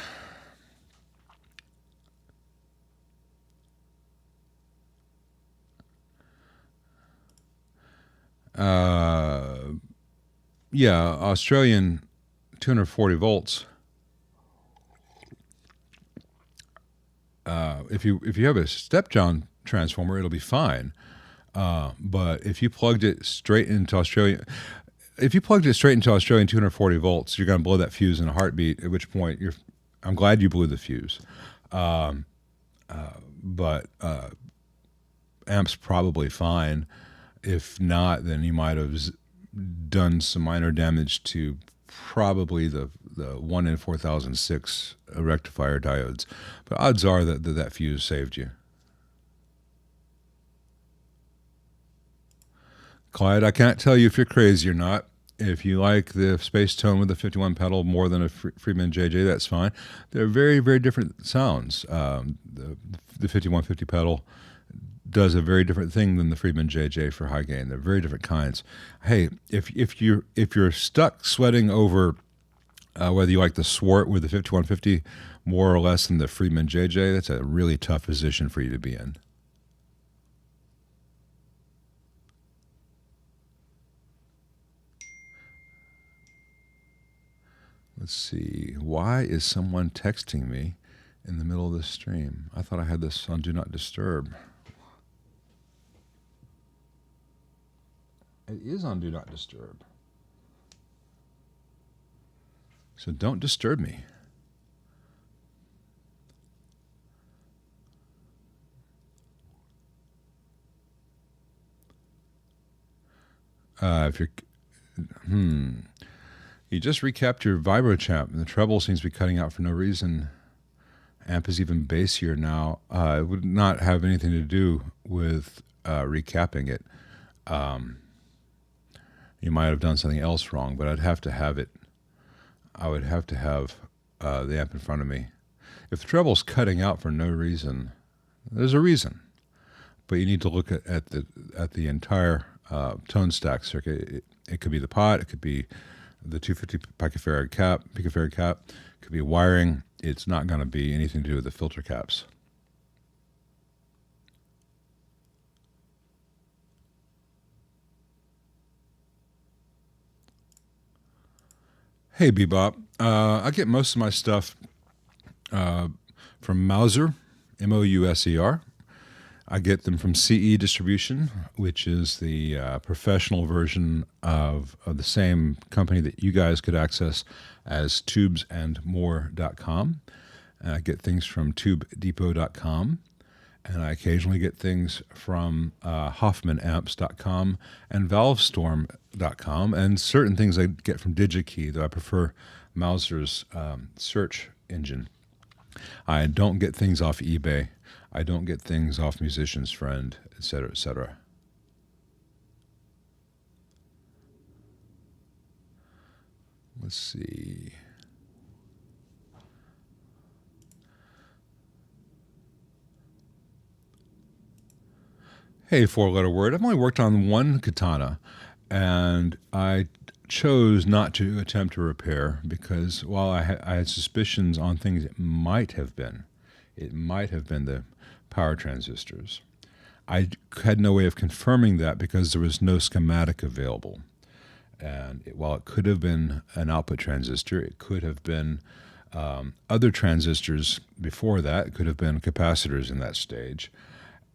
Yeah, Australian 240 volts. If you have a step-down transformer, it'll be fine. But if you plugged it straight into Australian 240 volts, you're going to blow that fuse in a heartbeat. At which point, I'm glad you blew the fuse. But amp's probably fine. If not, then you might have done some minor damage to probably the 1 in 4006 rectifier diodes. But odds are that fuse saved you. Clyde, I can't tell you if you're crazy or not. If you like the space tone with the 51 pedal more than a Friedman JJ, that's fine. They're very, very different sounds. The 5150 pedal does a very different thing than the Friedman JJ for high gain. They're very different kinds. Hey, if you're stuck sweating over whether you like the Swart with the 5150 more or less than the Friedman JJ, that's a really tough position for you to be in. Let's see. Why is someone texting me in the middle of the stream? I thought I had this on Do Not Disturb. It is on Do Not Disturb. So don't disturb me. If you're... You just recapped your vibro champ, and the treble seems to be cutting out for no reason. Amp is even bassier now. It would not have anything to do with recapping it. You might have done something else wrong, but I'd have to have it. I would have to have the amp in front of me. If the treble's cutting out for no reason, there's a reason. But you need to look at the entire tone stack circuit. It could be the pot. It could be the 250 picofarad cap, Could be wiring. It's not going to be anything to do with the filter caps. Hey, Bebop. I get most of my stuff from Mouser, Mouser. I get them from CE Distribution, which is the professional version of the same company that you guys could access as tubesandmore.com. And I get things from tubedepot.com. And I occasionally get things from hoffmanamps.com and valvestorm.com, and certain things I get from DigiKey, though I prefer Mouser's search engine. I don't get things off eBay. I don't get things off Musician's Friend, etc., etc. Let's see. Hey, four-letter word. I've only worked on one katana, and I chose not to attempt a repair because while I had suspicions on things it might have been the power transistors. I had no way of confirming that because there was no schematic available. And while it could have been an output transistor, it could have been other transistors before that. It could have been capacitors in that stage.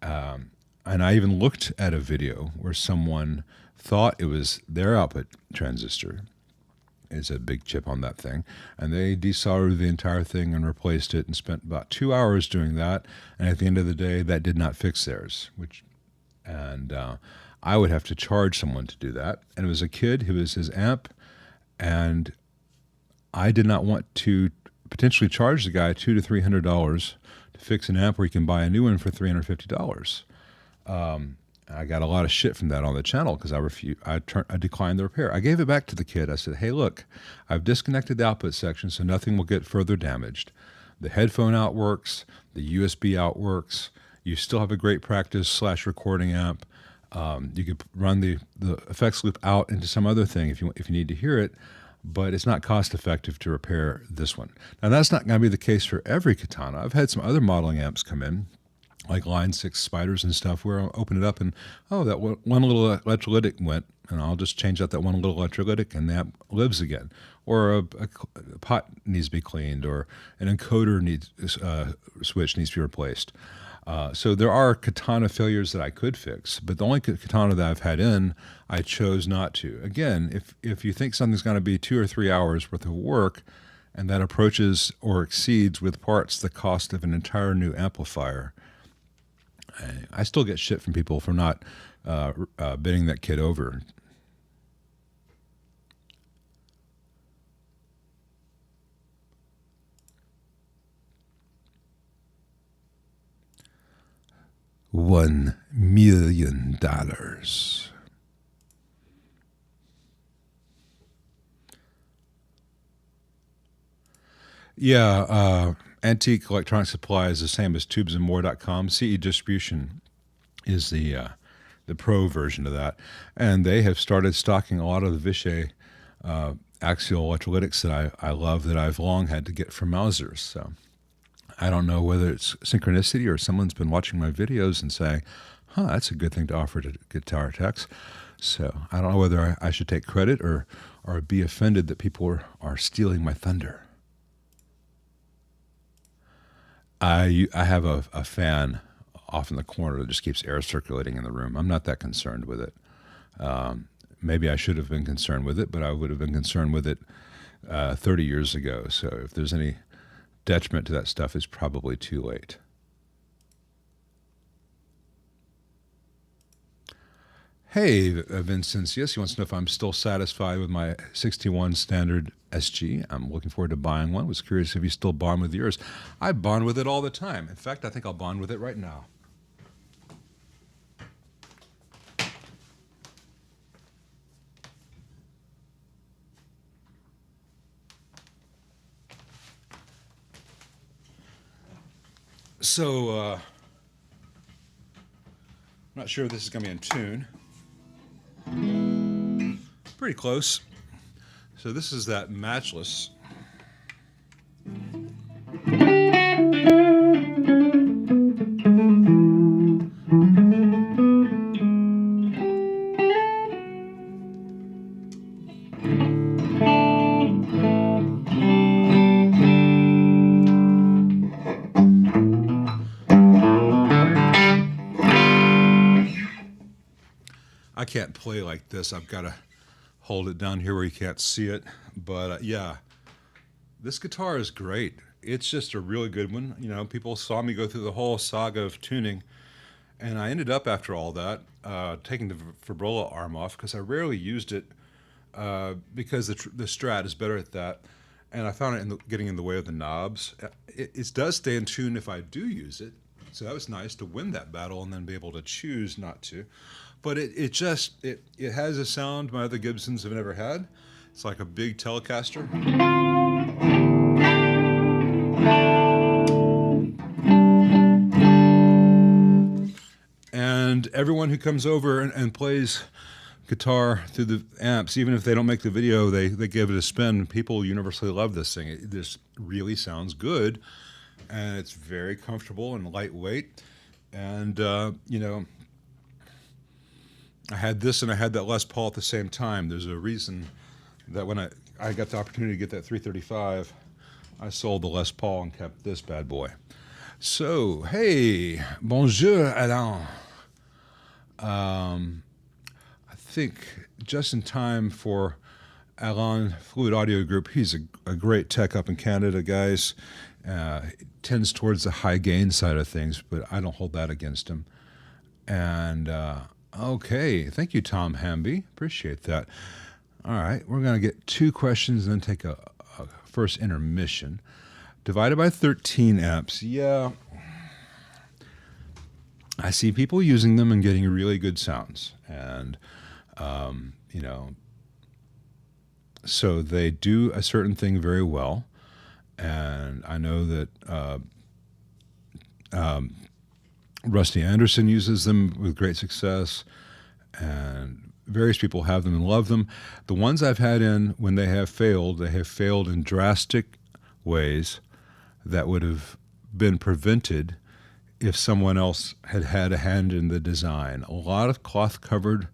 And I even looked at a video where someone thought it was their output transistor. It's a big chip on that thing. And they desoldered the entire thing and replaced it and spent about 2 hours doing that. And at the end of the day, that did not fix theirs. I would have to charge someone to do that. And it was a kid who was his amp. And I did not want to potentially charge the guy $200 to $300 to fix an amp where you can buy a new one for $350. I got a lot of shit from that on the channel because I declined the repair. I gave it back to the kid. I said, hey, look, I've disconnected the output section so nothing will get further damaged. The headphone out works. The USB out works. You still have a great practice/recording amp. You could run the effects loop out into some other thing if you need to hear it, but it's not cost effective to repair this one. Now, that's not going to be the case for every katana. I've had some other modeling amps come in, like Line 6 Spiders and stuff, where I'll open it up and, that one little electrolytic went, and I'll just change out that one little electrolytic and the amp lives again. Or a pot needs to be cleaned, or an encoder switch needs to be replaced. So there are katana failures that I could fix, but the only katana that I've had in, I chose not to. Again, if you think something's going to be 2 or 3 hours worth of work, and that approaches or exceeds with parts the cost of an entire new amplifier, I still get shit from people for not bidding that kid over. $1 million. Yeah, Antique Electronic Supply is the same as tubesandmore.com. CE Distribution is the pro version of that. And they have started stocking a lot of the Vishay axial electrolytics that I love, that I've long had to get from Mouser's. So I don't know whether it's synchronicity or someone's been watching my videos and saying, that's a good thing to offer to guitar techs. So I don't know whether I should take credit or be offended that people are stealing my thunder. I have a fan off in the corner that just keeps air circulating in the room. I'm not that concerned with it. Maybe I should have been concerned with it, but I would have been concerned with it 30 years ago. So if there's any detriment to that stuff, it's probably too late. Hey, Vincentius, he wants to know if I'm still satisfied with my 61 standard SG. I'm looking forward to buying one. Was curious if you still bond with yours. I bond with it all the time. In fact, I think I'll bond with it right now. So, I'm not sure if this is going to be in tune. Pretty close. So this is that matchless can't play like this. I've got to hold it down here where you can't see it. But yeah, this guitar is great. It's just a really good one. You know, people saw me go through the whole saga of tuning, and I ended up after all that taking the Vibrola arm off because I rarely used it because the Strat is better at that. And I found it getting in the way of the knobs. It does stay in tune if I do use it. So that was nice to win that battle and then be able to choose not to. But it has a sound my other Gibsons have never had. It's like a big Telecaster. And everyone who comes over and plays guitar through the amps, even if they don't make the video, they give it a spin. People universally love this thing. This really sounds good, and it's very comfortable and lightweight. And you know, I had this and I had that Les Paul at the same time. There's a reason that when I got the opportunity to get that 335, I sold the Les Paul and kept this bad boy. So, hey, bonjour, Alain. I think just in time for Alain, Fluid Audio Group. He's a great tech up in Canada, guys. Tends towards the high gain side of things, but I don't hold that against him. And okay, thank you, Tom Hamby. Appreciate that. All right, we're going to get 2 questions and then take a first intermission. Divided by 13 amps. Yeah, I see people using them and getting really good sounds. And, you know, so they do a certain thing very well. And I know that Rusty Anderson uses them with great success, and various people have them and love them. The ones I've had in, when they have failed in drastic ways that would have been prevented if someone else had had a hand in the design. A lot of cloth-covered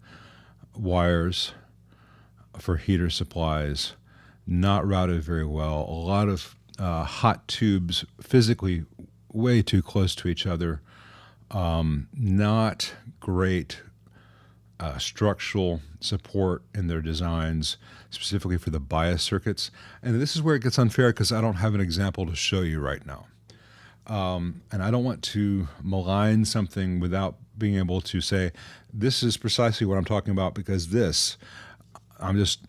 wires for heater supplies, not routed very well. A lot of hot tubes, physically way too close to each other. Not great structural support in their designs, specifically for the bias circuits. And this is where it gets unfair because I don't have an example to show you right now. And I don't want to malign something without being able to say, this is precisely what I'm talking about, because this, I'm just,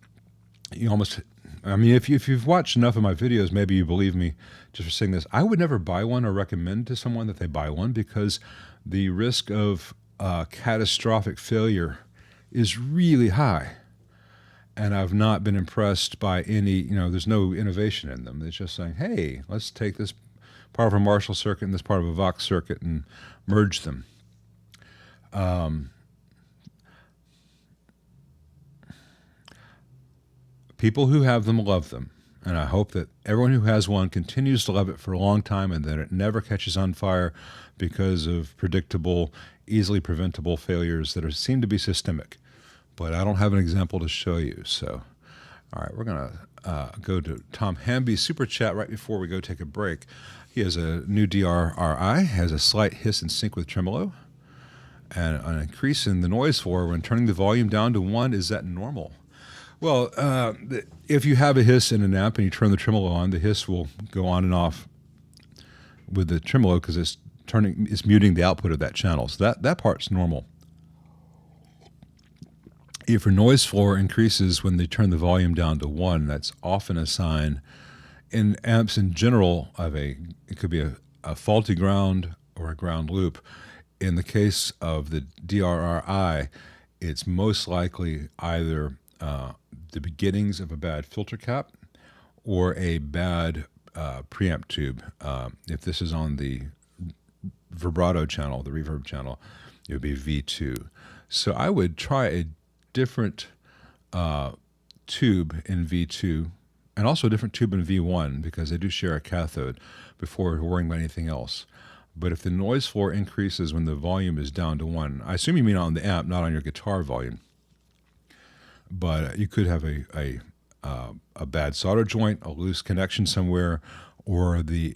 you almost, I mean, if you've watched enough of my videos, maybe you believe me just for saying this. I would never buy one or recommend to someone that they buy one, because the risk of catastrophic failure is really high. And I've not been impressed by any, you know, there's no innovation in them. It's just saying, hey, let's take this part of a Marshall circuit and this part of a Vox circuit and merge them. People who have them love them, and I hope that everyone who has one continues to love it for a long time and that it never catches on fire because of predictable, easily preventable failures that seem to be systemic. But I don't have an example to show you. So, all right, we're going to go to Tom Hamby's Super Chat right before we go take a break. He has a new DRRI, has a slight hiss and sync with tremolo, and an increase in the noise floor when turning the volume down to 1. Is that normal? Well, if you have a hiss in an amp and you turn the tremolo on, the hiss will go on and off with the tremolo because it's muting the output of that channel. So that part's normal. If your noise floor increases when they turn the volume down to 1, that's often a sign in amps in general of it could be a faulty ground or a ground loop. In the case of the DRRI, it's most likely either the beginnings of a bad filter cap or a bad preamp tube. If this is on the vibrato channel, the reverb channel, it would be V2. So I would try a different tube in V2 and also a different tube in V1 because they do share a cathode before worrying about anything else. But if the noise floor increases when the volume is down to 1, I assume you mean on the amp, not on your guitar volume. But you could have a bad solder joint, a loose connection somewhere, or the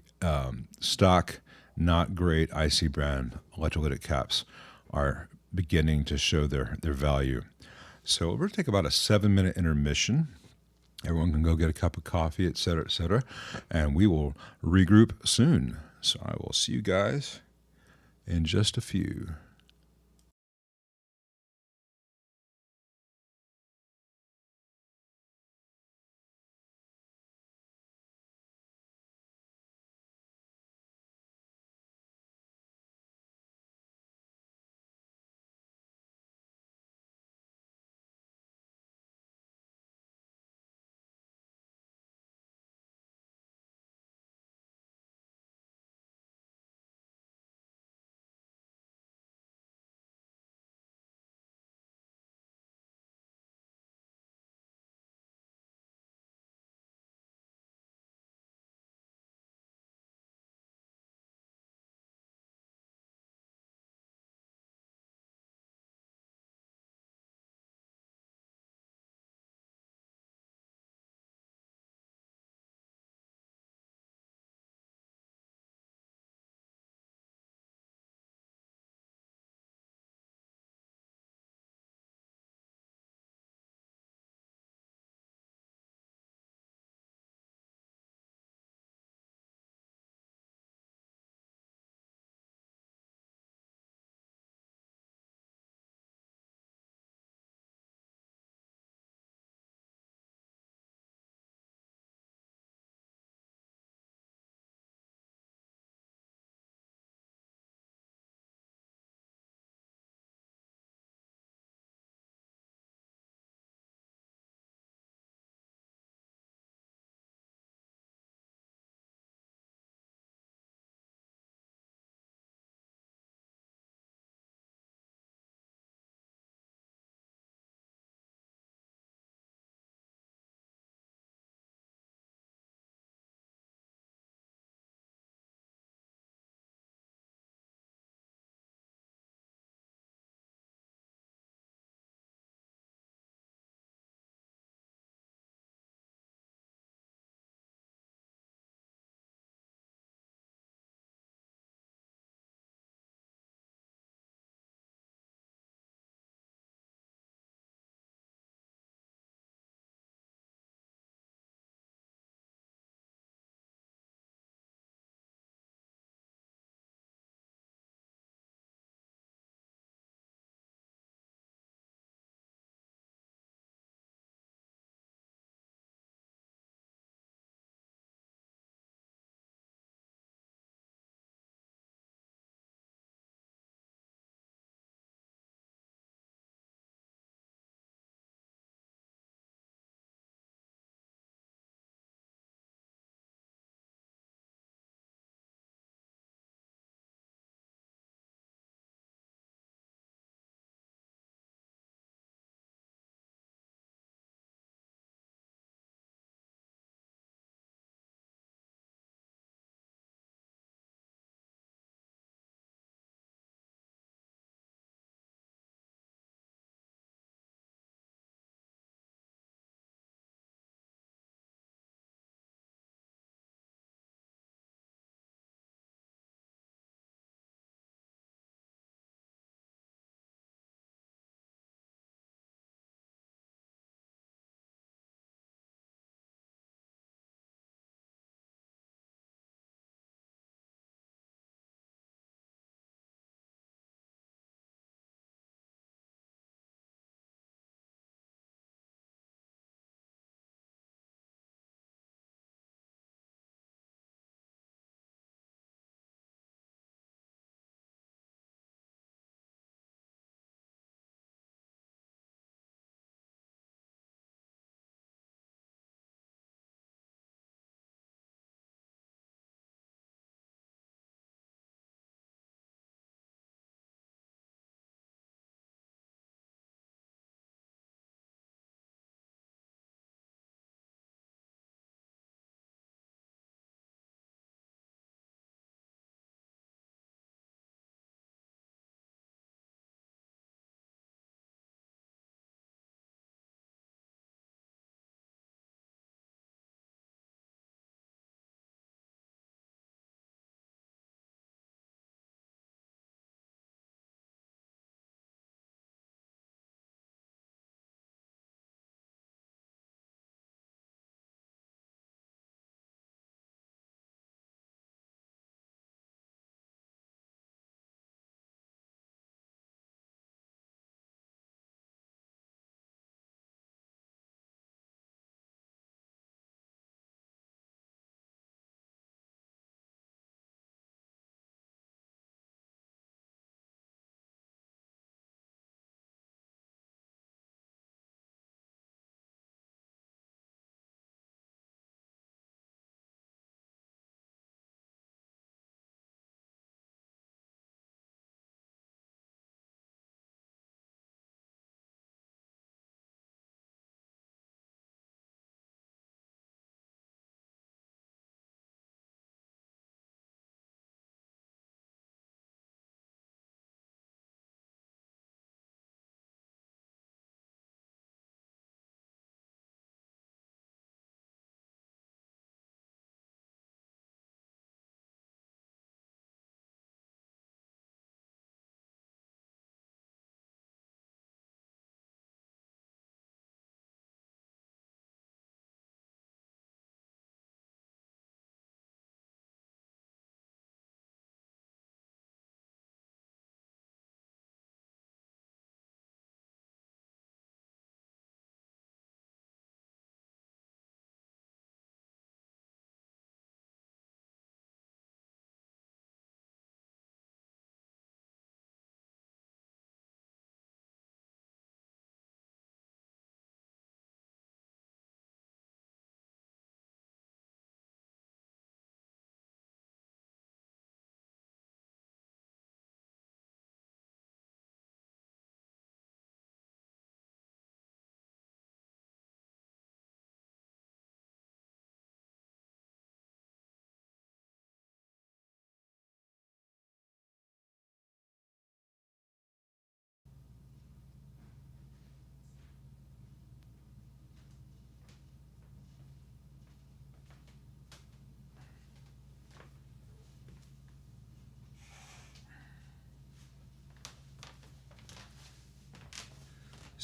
stock, not great IC brand electrolytic caps are beginning to show their value. So we're going to take about a 7-minute intermission. Everyone can go get a cup of coffee, et cetera, and we will regroup soon. So I will see you guys in just a few.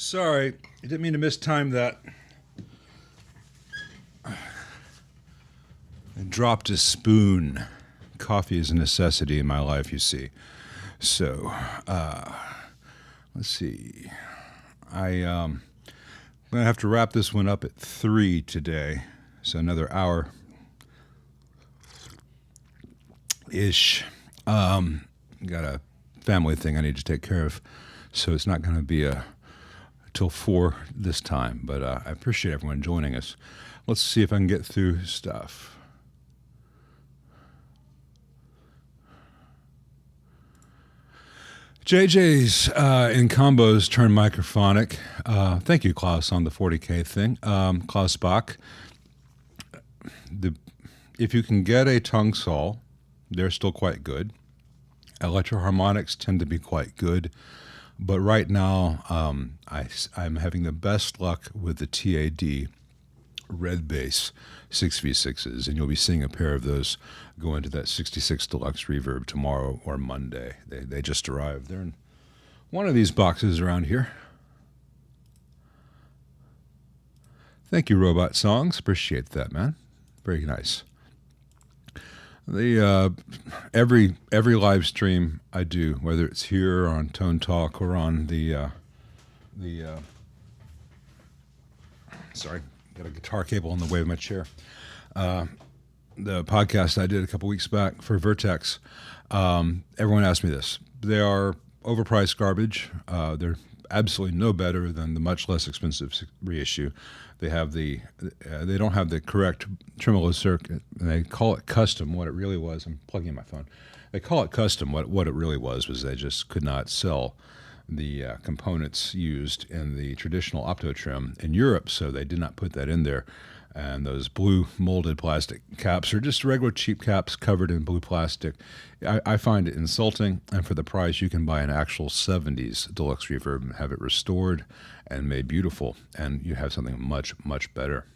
Sorry, I didn't mean to mistime that. I dropped a spoon. Coffee is a necessity in my life, you see. So, let's see. I'm going to have to wrap this one up at 3 today. So another hour-ish. Got a family thing I need to take care of. So it's not going to be till 4 this time. But I appreciate everyone joining us. Let's see if I can get through stuff. JJ's in combos turn microphonic. Thank you, Klaus, on the 40K thing. Klaus Bach. If you can get a tongue saw, they're still quite good. Electroharmonics tend to be quite good. But right now, I'm having the best luck with the TAD red bass 6v6s, and you'll be seeing a pair of those go into that 66 Deluxe Reverb tomorrow or Monday. They just arrived. They're in one of these boxes around here. Thank you, Robot Songs. Appreciate that, man. Very nice. Every live stream I do, whether it's here or on Tone Talk or on sorry, got a guitar cable in the way of my chair. The podcast I did a couple weeks back for Vertex, everyone asked me this. They are overpriced garbage. They're absolutely no better than the much less expensive reissue. They don't have the correct tremolo circuit, and they call it custom. What it really was, I'm plugging in my phone. They call it custom. What it really was they just could not sell the components used in the traditional opto trim in Europe, so they did not put that in there. And those blue molded plastic caps are just regular cheap caps covered in blue plastic. I find it insulting, and for the price, you can buy an actual 70s Deluxe Reverb and have it restored and made beautiful, and you have something much, much better.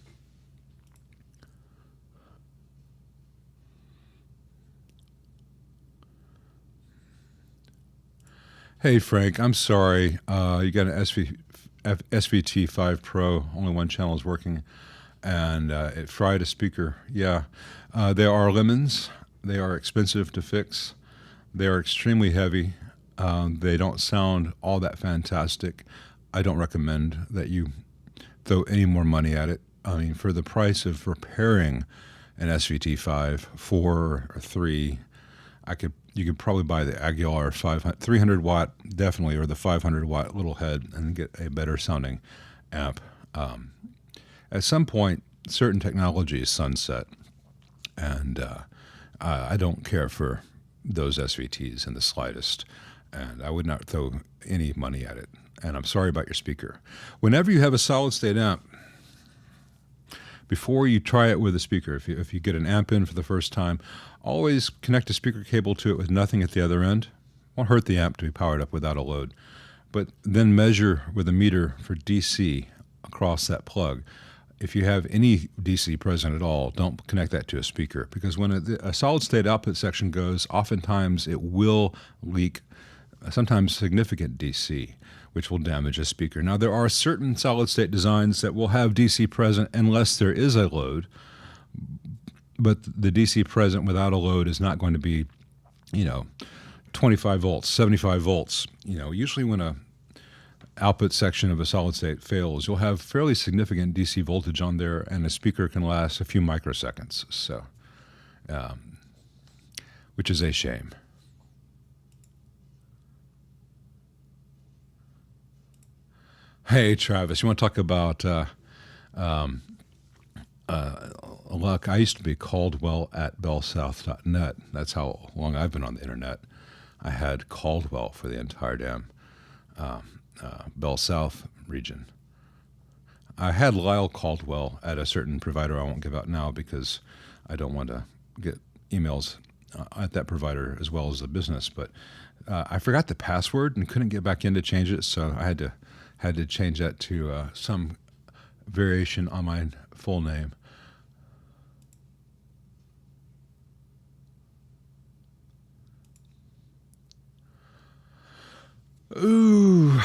Hey, Frank, I'm sorry. You got an SVT5 Pro, only one channel is working, and it fried a speaker. Yeah, they are lemons. They are expensive to fix. They are extremely heavy. They don't sound all that fantastic. I don't recommend that you throw any more money at it. I mean, for the price of repairing an SVT5 4 or 3, you could probably buy the Aguilar 300 watt definitely, or the 500 watt little head, and get a better sounding amp. At some point, certain technologies sunset, and I don't care for those SVTs in the slightest, and I would not throw any money at it. And I'm sorry about your speaker. Whenever you have a solid state amp, before you try it with a speaker, if you get an amp in for the first time, always connect a speaker cable to it with nothing at the other end. Won't hurt the amp to be powered up without a load. But then measure with a meter for DC across that plug. If you have any DC present at all, don't connect that to a speaker, because when a solid state output section goes, oftentimes it will leak sometimes significant DC, which will damage a speaker. Now, there are certain solid state designs that will have DC present unless there is a load, but the DC present without a load is not going to be, 25 volts, 75 volts. Usually when a output section of a solid state fails, you'll have fairly significant DC voltage on there, and the speaker can last a few microseconds. So, which is a shame. Hey, Travis, you want to talk about luck? I used to be Caldwell at bellsouth.net. That's how long I've been on the internet. I had Caldwell for the entire damn Bell South region. I had Lyle Caldwell at a certain provider I won't give out now because I don't want to get emails at that provider as well as the business. But I forgot the password and couldn't get back in to change it, so I had to change that to some variation on my full name. Ooh,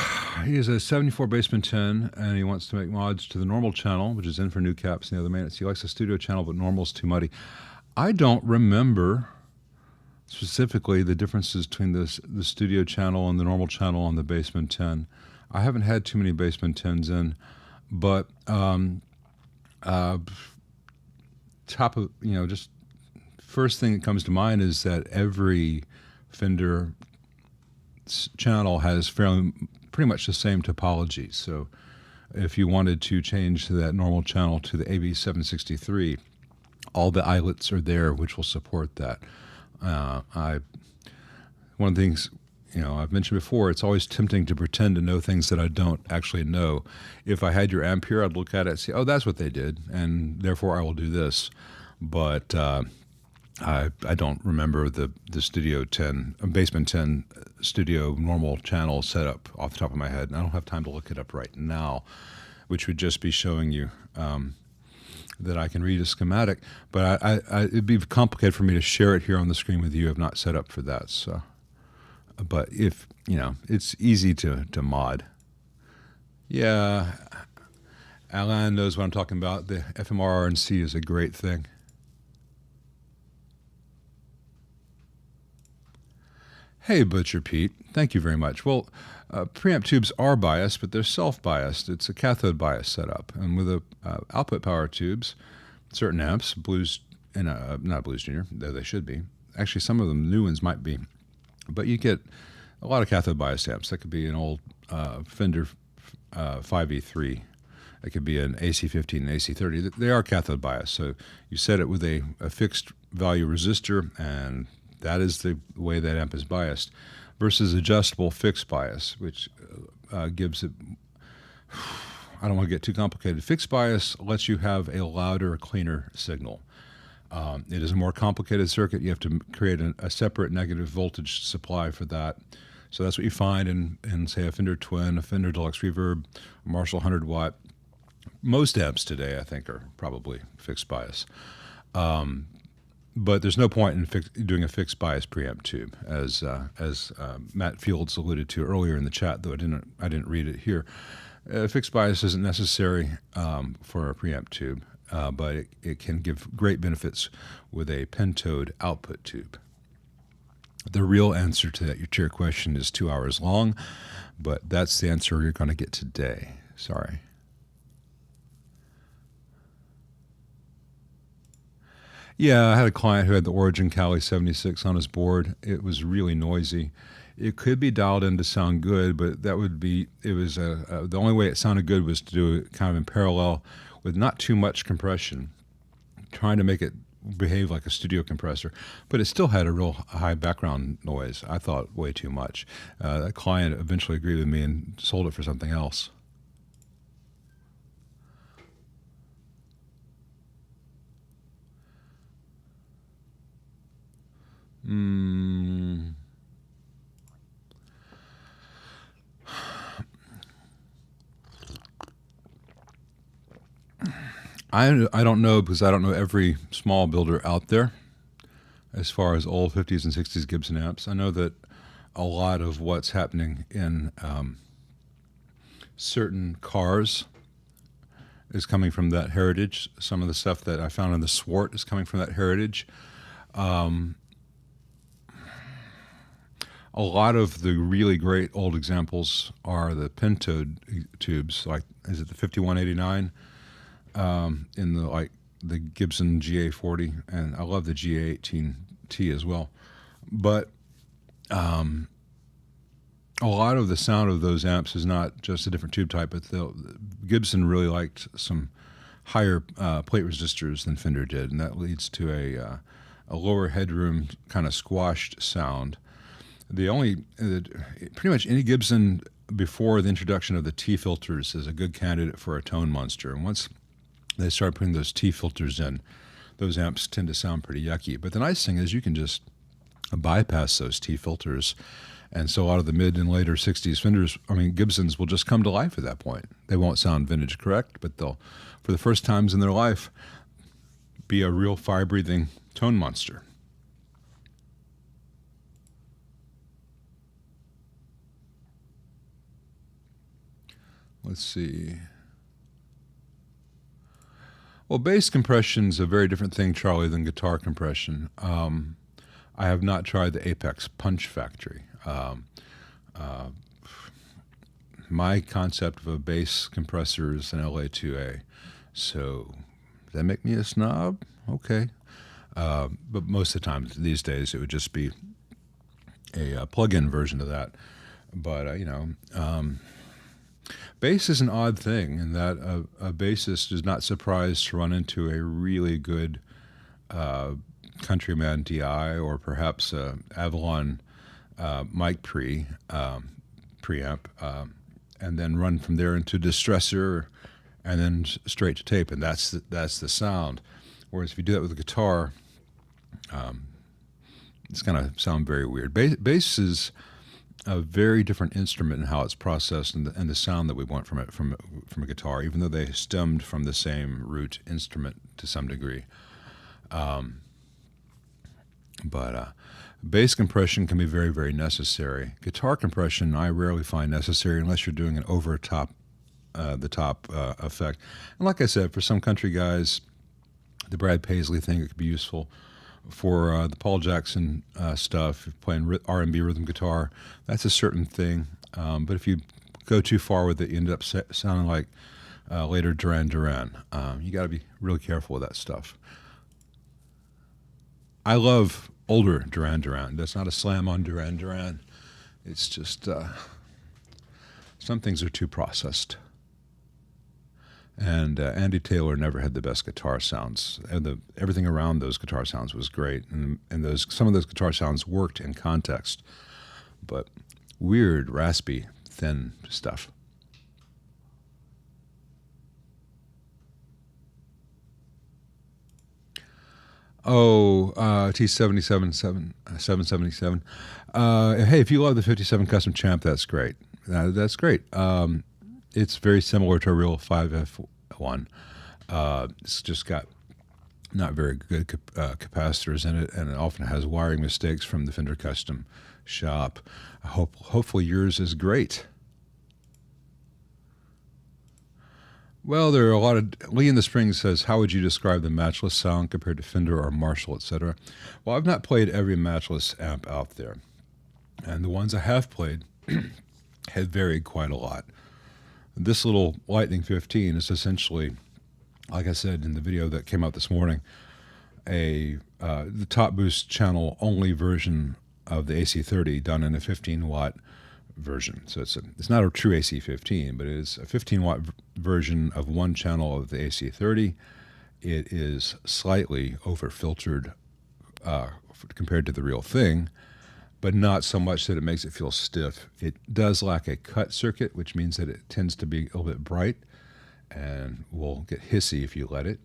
he has a 74 basement 10, and he wants to make mods to the normal channel, which is in for new caps and the other maintenance. He likes the studio channel, but normal's too muddy. I don't remember specifically the differences between the studio channel and the normal channel on the basement 10. I haven't had too many basement 10s in, but just first thing that comes to mind is that every Fender channel has pretty much the same topology. So if you wanted to change that normal channel to the AB763, all the eyelets are there, which will support that. One of the things, I've mentioned before, it's always tempting to pretend to know things that I don't actually know. If I had your amp here, I'd look at it and say, oh, that's what they did, and therefore I will do this. But I don't remember the Studio 10, Basement 10 Studio normal channel setup off the top of my head, and I don't have time to look it up right now, which would just be showing you that I can read a schematic. But it'd be complicated for me to share it here on the screen with you. I've not set up for that. So, but if it's easy to mod. Yeah, Alan knows what I'm talking about. The FMR RNC is a great thing. Hey, Butcher Pete, thank you very much. Well, preamp tubes are biased, but they're self-biased. It's a cathode bias setup. And with output power tubes, certain amps, Blues, not Blues Junior, though they should be. Actually, some of them, new ones might be. But you get a lot of cathode bias amps. That could be an old Fender 5E3. It could be an AC15 and AC30. They are cathode bias. So you set it with a fixed value resistor, and that is the way that amp is biased, versus adjustable fixed bias, which gives it, I don't want to get too complicated. Fixed bias lets you have a louder, cleaner signal. It is a more complicated circuit. You have to create a separate negative voltage supply for that. So that's what you find in say, a Fender Twin, a Fender Deluxe Reverb, a Marshall 100 watt. Most amps today, I think, are probably fixed bias. But there's no point in doing a fixed bias preamp tube, as Matt Fields alluded to earlier in the chat, though I didn't read it here. Fixed bias isn't necessary for a preamp tube, but it can give great benefits with a pentode output tube. The real answer to your question is 2 hours long, but that's the answer you're going to get today. Sorry. Yeah, I had a client who had the Origin Cali 76 on his board. It was really noisy. It could be dialed in to sound good, but the only way it sounded good was to do it kind of in parallel with not too much compression, trying to make it behave like a studio compressor. But it still had a real high background noise. I thought way too much. That client eventually agreed with me and sold it for something else. I don't know, because I don't know every small builder out there as far as old 50s and 60s Gibson amps. I know that a lot of what's happening in certain cars is coming from that heritage. Some of the stuff that I found in the Swart is coming from that heritage. A lot of the really great old examples are the pentode tubes, like, is it the 5189 in the Gibson GA40, and I love the GA18T as well. But a lot of the sound of those amps is not just a different tube type, but Gibson really liked some higher plate resistors than Fender did, and that leads to a lower headroom kind of squashed sound. Pretty much any Gibson before the introduction of the T filters is a good candidate for a tone monster. And once they start putting those T filters in, those amps tend to sound pretty yucky. But the nice thing is you can just bypass those T filters. And so a lot of the mid and later 60s Gibsons will just come to life at that point. They won't sound vintage correct, but they'll, for the first times in their life, be a real fire-breathing tone monster. let's see. Well, bass compression is a very different thing, Charlie, than guitar compression. I have not tried the Apex Punch Factory. My concept of a bass compressor is an LA2A. So, does that make me a snob? Okay. But most of the time these days it would just be a plug-in version of that. But, bass is an odd thing in that a bassist is not surprised to run into a really good Countryman DI or perhaps a Avalon mic preamp, and then run from there into distressor and then straight to tape, and that's the sound. Whereas if you do that with a guitar, it's going to sound very weird. Bass is a very different instrument in how it's processed and the sound that we want from it from a guitar, even though they stemmed from the same root instrument to some degree. But bass compression can be very, very necessary. Guitar compression I rarely find necessary unless you're doing an over the top effect. And like I said, for some country guys, the Brad Paisley thing, it could be useful. For the Paul Jackson stuff, playing R&B rhythm guitar, that's a certain thing. But if you go too far with it, you end up sounding like later Duran Duran. You got to be really careful with that stuff. I love older Duran Duran. That's not a slam on Duran Duran. It's just some things are too processed. And Andy Taylor never had the best guitar sounds. And everything around those guitar sounds was great, and some of those guitar sounds worked in context, but weird, raspy, thin stuff. Oh, T777. Hey, if you love the 57 Custom Champ, that's great. That's great. It's very similar to a real 5F1. It's just got not very good capacitors in it, and it often has wiring mistakes from the Fender Custom shop. Hopefully yours is great. Well, there are a lot of... Lee in the Spring says, how would you describe the matchless sound compared to Fender or Marshall, etc.? Well, I've not played every matchless amp out there, and the ones I have played have varied quite a lot. This little Lightning 15 is essentially, like I said in the video that came out this morning, the top boost channel only version of the AC30 done in a 15-watt version. So it's not a true AC15, but it is a 15-watt version of one channel of the AC30. It is slightly over-filtered compared to the real thing, but not so much that it makes it feel stiff. It does lack a cut circuit, which means that it tends to be a little bit bright and will get hissy if you let it.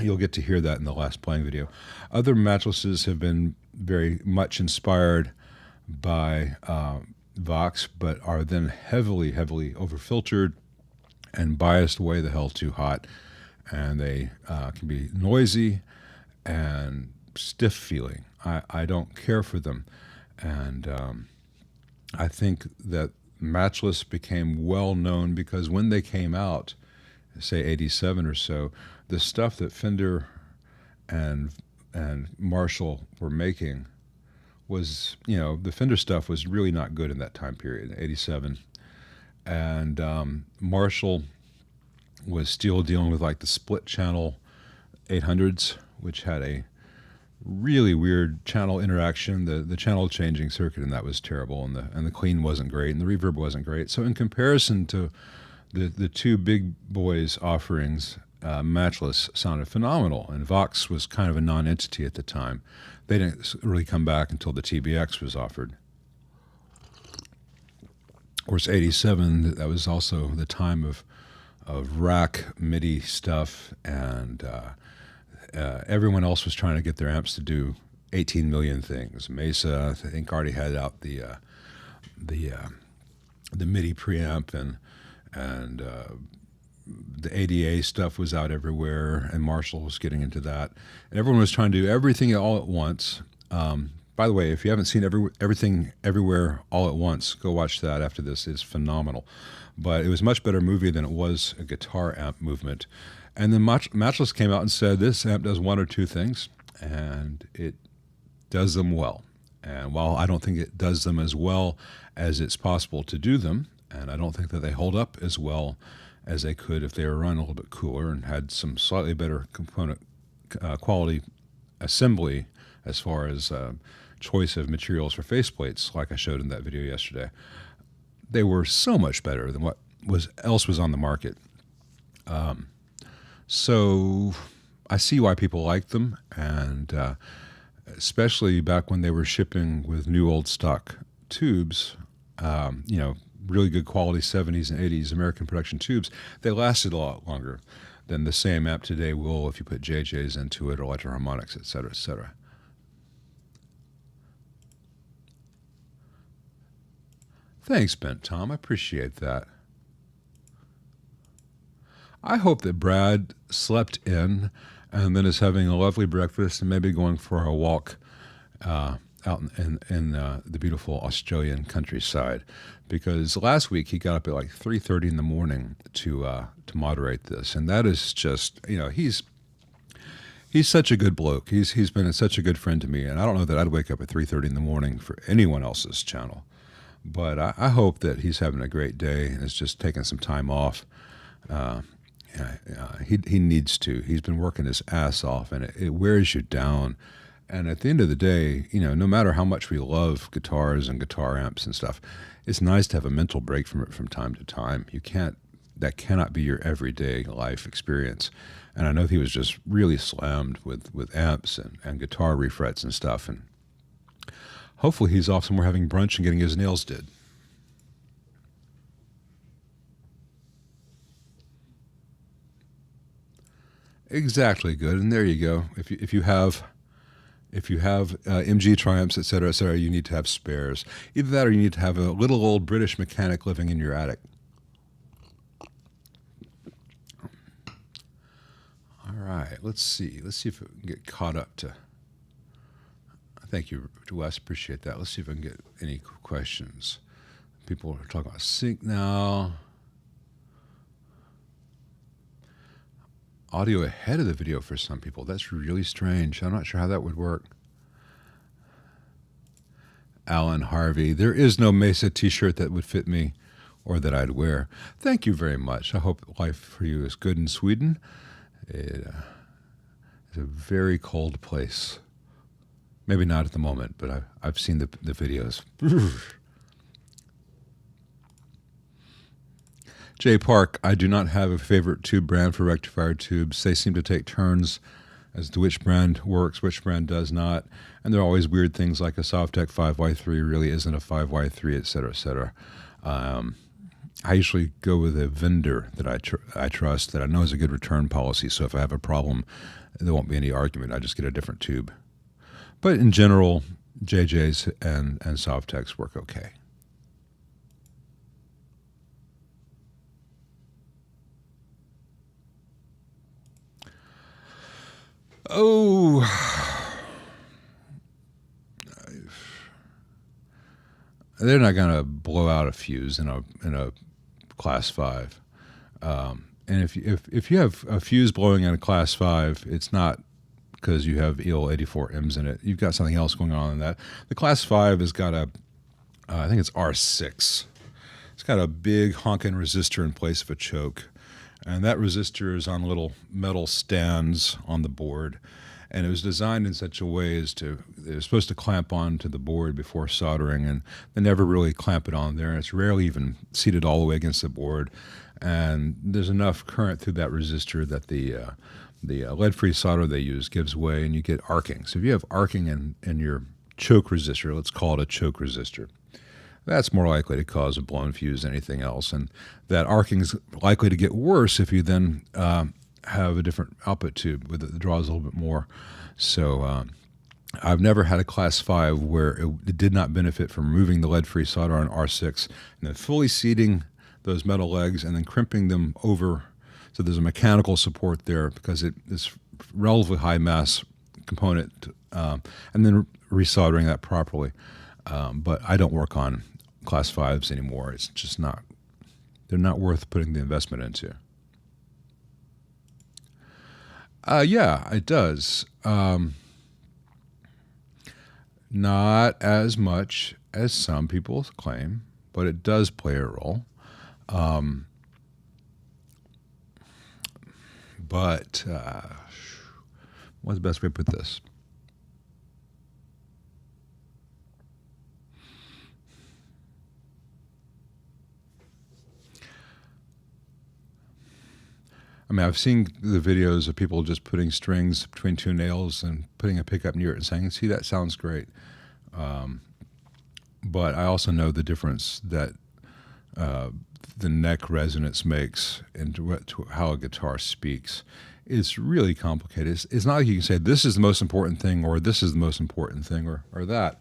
You'll get to hear that in the last playing video. Other matchlesses have been very much inspired by Vox, but are then heavily over-filtered and biased way the hell too hot. And they can be noisy and stiff feeling. I don't care for them. And I think that matchless became well known because when they came out, say 87 or so, the stuff that Fender and Marshall were making was, the Fender stuff was really not good in that time period, 87. And Marshall was still dealing with like the split channel 800s, which had a really weird channel interaction. The channel changing circuit in that was terrible, and the clean wasn't great, and the reverb wasn't great. So in comparison to the two big boys offerings, matchless sounded phenomenal, and Vox was kind of a non-entity at the time. They didn't really come back until the TBX was offered. Of course, 87, that was also the time of rack MIDI stuff, and everyone else was trying to get their amps to do 18 million things. Mesa, I think, already had out the MIDI preamp, and the ADA stuff was out everywhere, and Marshall was getting into that. And everyone was trying to do everything all at once, By the way, if you haven't seen Everything Everywhere All at Once, go watch that after this. It's phenomenal. But it was a much better movie than it was a guitar amp movement. And then Matchless came out and said this amp does one or two things, and it does them well. And while I don't think it does them as well as it's possible to do them, and I don't think that they hold up as well as they could if they were run a little bit cooler and had some slightly better component quality assembly as far as choice of materials for faceplates, like I showed in that video yesterday. They were so much better than what else was on the market. So I see why people like them, and especially back when they were shipping with new old stock tubes, really good quality 70s and 80s American production tubes, they lasted a lot longer than the same amp today will if you put JJs into it or electroharmonics, et cetera, et cetera. Thanks, Bent Tom. I appreciate that. I hope that Brad slept in and then is having a lovely breakfast and maybe going for a walk out in the beautiful Australian countryside. Because last week he got up at like 3:30 in the morning to moderate this, and that is just, he's such a good bloke. He's been such a good friend to me, and I don't know that I'd wake up at 3:30 in the morning for anyone else's channel. But I hope that he's having a great day and is just taking some time off. He needs to. He's been working his ass off, and it wears you down. And at the end of the day, no matter how much we love guitars and guitar amps and stuff, it's nice to have a mental break from it from time to time. That cannot be your everyday life experience. And I know he was just really slammed with amps and guitar refrets and stuff. And hopefully he's off somewhere having brunch and getting his nails did. Exactly, good. And there you go. If you have MG Triumphs, et cetera, you need to have spares. Either that or you need to have a little old British mechanic living in your attic. All right, let's see. Let's see if we can get caught up to... Thank you, Wes. Appreciate that. Let's see if I can get any questions. People are talking about sync now. Audio ahead of the video for some people. That's really strange. I'm not sure how that would work. Alan Harvey. There is no Mesa t-shirt that would fit me or that I'd wear. Thank you very much. I hope life for you is good in Sweden. It is a very cold place. Maybe not at the moment, but I've seen the videos. Jay Park, I do not have a favorite tube brand for rectifier tubes. They seem to take turns as to which brand works, which brand does not. And there are always weird things like a Softek 5Y3 really isn't a 5Y3, et cetera, et cetera. I usually go with a vendor that I trust, that I know has a good return policy. So if I have a problem, there won't be any argument. I just get a different tube. But in general, JJ's and Softeks work okay. Oh, they're not going to blow out a fuse in a class 5. And if you have a fuse blowing in a class 5, it's not because you have EL84Ms in it. You've got something else going on in that. The class 5 has got I think it's R6. It's got a big honking resistor in place of a choke. And that resistor is on little metal stands on the board. And it was designed in such a way as it was supposed to clamp onto the board before soldering, and they never really clamp it on there. And it's rarely even seated all the way against the board. And there's enough current through that resistor that the lead-free solder they use gives way, and you get arcing. So if you have arcing in your choke resistor, let's call it a choke resistor, that's more likely to cause a blown fuse than anything else. And that arcing is likely to get worse if you then have a different output tube that draws a little bit more. So I've never had a class 5 where it did not benefit from removing the lead-free solder on R6 and then fully seating those metal legs and then crimping them over so there's a mechanical support there, because it's relatively high mass component, and then resoldering that properly. But I don't work on Class 5s anymore. It's just not, they're not worth putting the investment into. Yeah, it does. Not as much as some people claim, but it does play a role. But what's the best way to put this? I mean, I've seen the videos of people just putting strings between two nails and putting a pickup near it and saying, see, that sounds great. But I also know the difference that the neck resonance makes into how a guitar speaks. It's really complicated. It's not like you can say, this is the most important thing, or this is the most important thing, or that.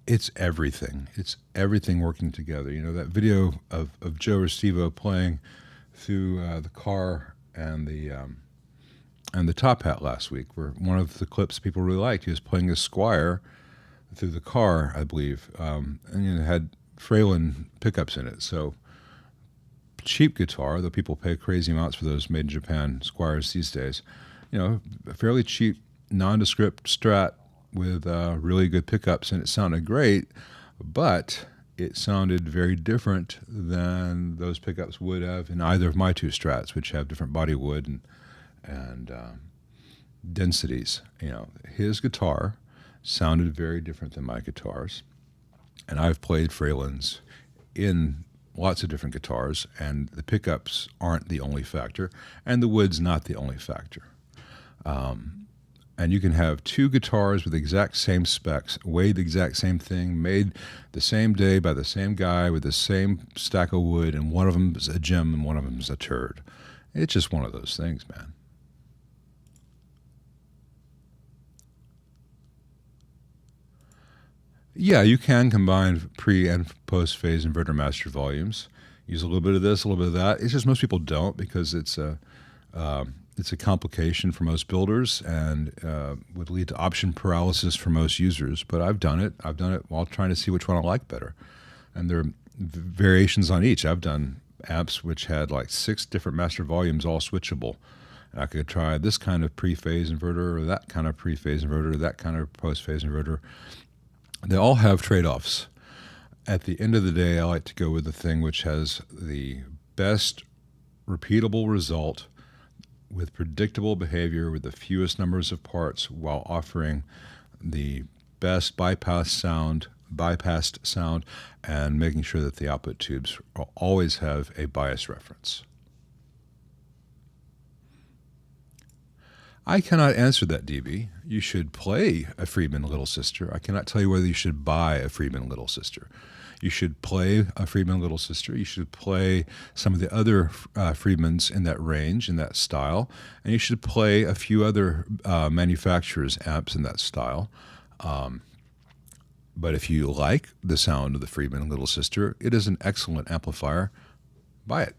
It's everything. It's everything working together. You know, that video of Joe Restivo playing through the car and the top hat last week, where one of the clips people really liked, he was playing a Squire through the car, I believe, and it had Fralin pickups in it. So cheap guitar, though people pay crazy amounts for those made in Japan Squires these days. You know, a fairly cheap nondescript Strat with really good pickups, and it sounded great, but it sounded very different than those pickups would have in either of my two Strats, which have different body wood and densities. You know, his guitar sounded very different than my guitars, and I've played Fralins in lots of different guitars, and the pickups aren't the only factor, and the wood's not the only factor. And you can have two guitars with the exact same specs, weighed the exact same thing, made the same day by the same guy with the same stack of wood, and one of them is a gem and one of them is a turd. It's just one of those things, man. Yeah, you can combine pre and post phase inverter master volumes. Use a little bit of this, a little bit of that. It's just most people don't, because it's a complication for most builders, and would lead to option paralysis for most users. But I've done it. I've done it while trying to see which one I like better. And there are variations on each. I've done amps which had like 6 different master volumes, all switchable. And I could try this kind of pre-phase inverter, or that kind of pre-phase inverter, or that kind of post-phase inverter. They all have trade-offs. At the end of the day, I like to go with the thing which has the best repeatable result with predictable behavior with the fewest numbers of parts, while offering the best bypassed sound, and making sure that the output tubes always have a bias reference. I cannot answer that, DB. You should play a Friedman Little Sister. I cannot tell you whether you should buy a Friedman Little Sister. You should play a Friedman Little Sister. You should play some of the other Friedmans in that range, in that style. And you should play a few other manufacturers' amps in that style. But if you like the sound of the Friedman Little Sister, it is an excellent amplifier. Buy it.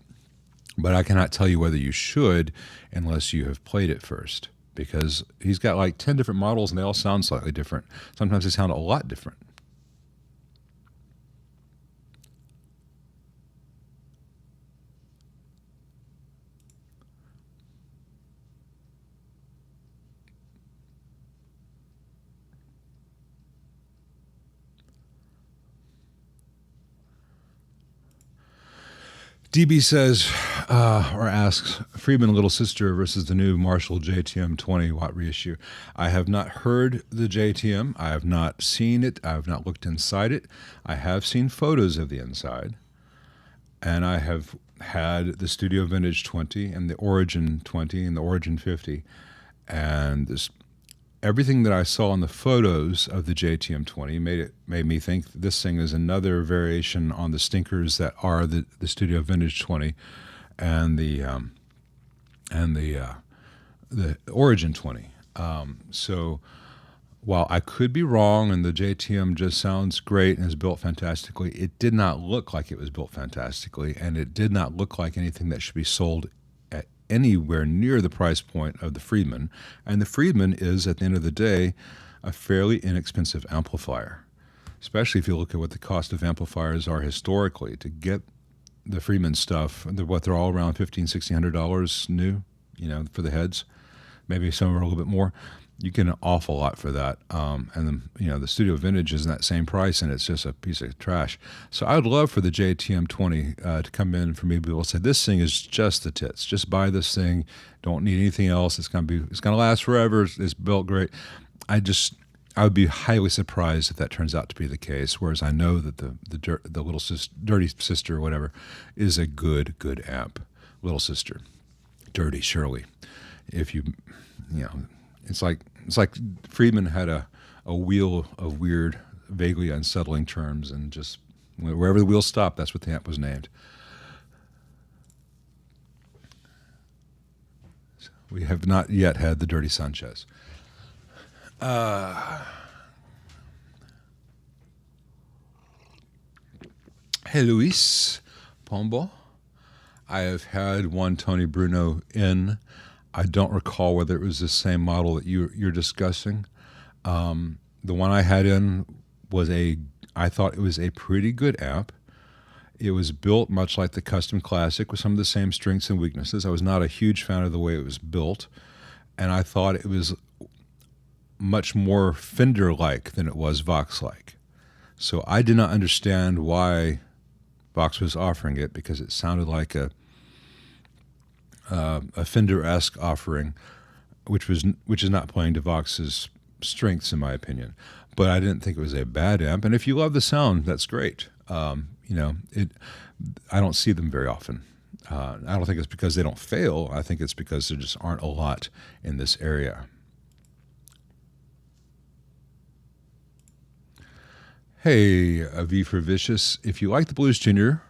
But I cannot tell you whether you should unless you have played it first, because he's got like 10 different models and they all sound slightly different. Sometimes they sound a lot different. DB says, or asks, Friedman Little Sister versus the new Marshall JTM 20 watt reissue. I have not heard the JTM. I have not seen it. I have not looked inside it. I have seen photos of the inside. And I have had the Studio Vintage 20 and the Origin 20 and the Origin 50. And everything that I saw in the photos of the JTM 20 made me think this thing is another variation on the stinkers that are the Studio Vintage 20 and the Origin 20. So while I could be wrong and the JTM just sounds great and is built fantastically, it did not look like it was built fantastically, and it did not look like anything that should be sold anywhere near the price point of the Friedman. And the Friedman is, at the end of the day, a fairly inexpensive amplifier, especially if you look at what the cost of amplifiers are historically. To get the Friedman stuff, they're all around $1,500-$1,600 new, for the heads. Maybe some are a little bit more. You get an awful lot for that. And then, the Studio Vintage is in that same price, and it's just a piece of trash. So I would love for the JTM20 to come in for me to be able to say, this thing is just the tits. Just buy this thing. Don't need anything else. It's gonna last forever. It's built great. I would be highly surprised if that turns out to be the case. Whereas I know that the little dirty sister or whatever is a good amp. Little sister, dirty Shirley. If it's like Friedman had a wheel of weird, vaguely unsettling terms, and just wherever the wheel stopped, that's what the amp was named. So we have not yet had the Dirty Sanchez. Hey, Luis Pombo. I have had one Tony Bruno in. I don't recall whether it was the same model that you're discussing. The one I had in I thought it was a pretty good amp. It was built much like the Custom Classic with some of the same strengths and weaknesses. I was not a huge fan of the way it was built, and I thought it was much more Fender-like than it was Vox-like. So I did not understand why Vox was offering it, because it sounded like a Fender-esque offering, which is not playing to Vox's strengths, in my opinion. But I didn't think it was a bad amp. And if you love the sound, that's great. I don't see them very often. I don't think it's because they don't fail. I think it's because there just aren't a lot in this area. Hey, V for Vicious. If you like the Blues Junior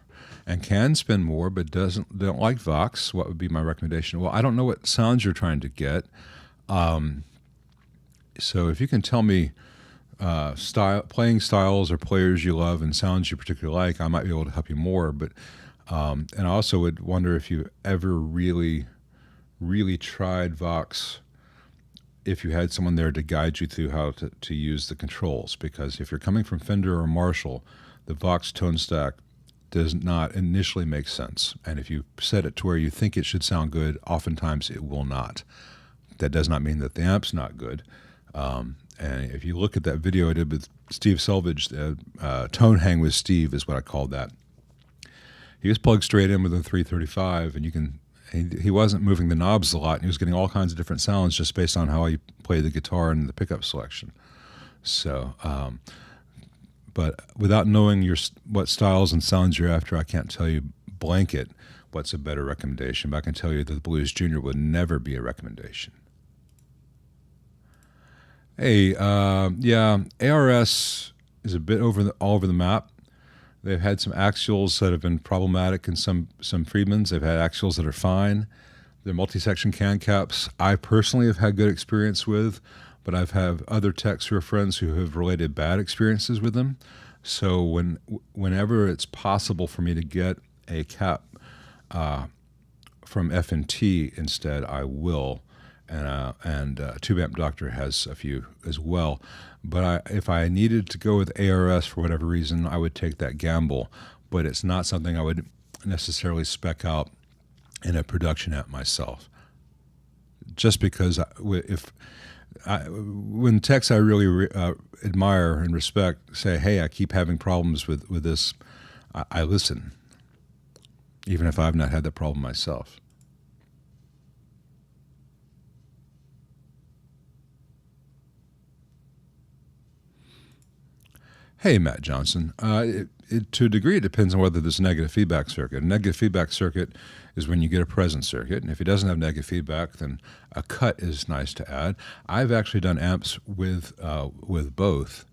and can spend more but don't like Vox, what would be my recommendation? Well, I don't know what sounds you're trying to get. So if you can tell me playing styles or players you love and sounds you particularly like, I might be able to help you more. But and I also would wonder if you ever really, really tried Vox, if you had someone there to guide you through how to use the controls. Because if you're coming from Fender or Marshall, the Vox tone stack does not initially make sense. And if you set it to where you think it should sound good, oftentimes it will not. That does not mean that the amp's not good. And if you look at that video I did with Steve Selvage, Tone Hang with Steve is what I called that. He was plugged straight in with a 335, and he wasn't moving the knobs a lot, and he was getting all kinds of different sounds just based on how he played the guitar and the pickup selection. So, but without knowing what styles and sounds you're after, I can't tell you blanket what's a better recommendation, but I can tell you that the Blues Junior would never be a recommendation. Hey, ARS is a bit all over the map. They've had some axials that have been problematic in some Friedmans. They've had axials that are fine. They're multi-section can caps I personally have had good experience with, but I've had other techs who are friends who have related bad experiences with them. So whenever it's possible for me to get a cap from F&T instead, I will. And Tube Amp Doctor has a few as well. But if I needed to go with ARS for whatever reason, I would take that gamble. But it's not something I would necessarily spec out in a production amp myself. Just because when techs I really admire and respect say, hey, I keep having problems with this, I listen, even if I've not had that problem myself. Hey, Matt Johnson. To a degree, it depends on whether there's a negative feedback circuit. A negative feedback circuit is when you get a present circuit, and if it doesn't have negative feedback, then a cut is nice to add. I've actually done amps with both.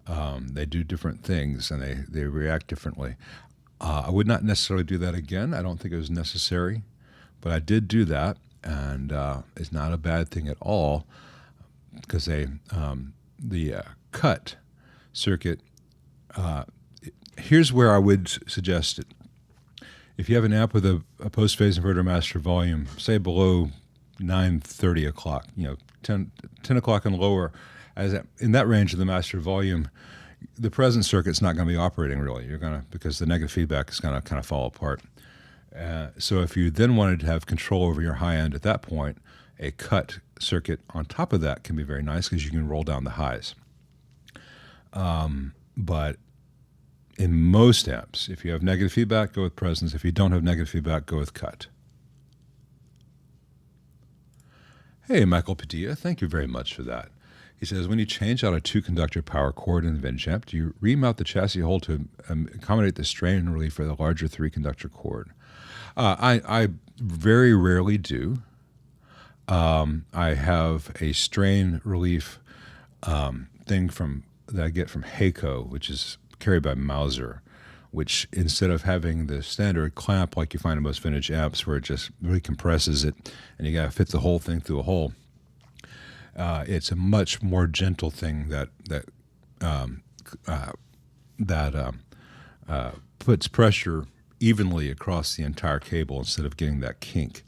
They do different things, and they react differently. I would not necessarily do that again. I don't think it was necessary, but I did do that, and it's not a bad thing at all, because the cut circuit. Here's where I would suggest it. If you have an amp with a post-phase inverter master volume, say below 9:30 o'clock, 10 o'clock and lower, in that range of the master volume, the present circuit's not going to be operating really. Because the negative feedback is going to kind of fall apart. So if you then wanted to have control over your high end at that point, a cut circuit on top of that can be very nice because you can roll down the highs. But in most amps, if you have negative feedback, go with presence. If you don't have negative feedback, go with cut. Hey, Michael Padilla, thank you very much for that. He says, when you change out a 2-conductor power cord in the vintage amp, do you remount the chassis hole to accommodate the strain relief for the larger 3-conductor cord? I very rarely do. I have a strain relief thing that I get from Heiko, which is carried by Mauser, which instead of having the standard clamp like you find in most vintage amps where it just really compresses it and you got to fit the whole thing through a hole, it's a much more gentle thing that puts pressure evenly across the entire cable instead of getting that kink,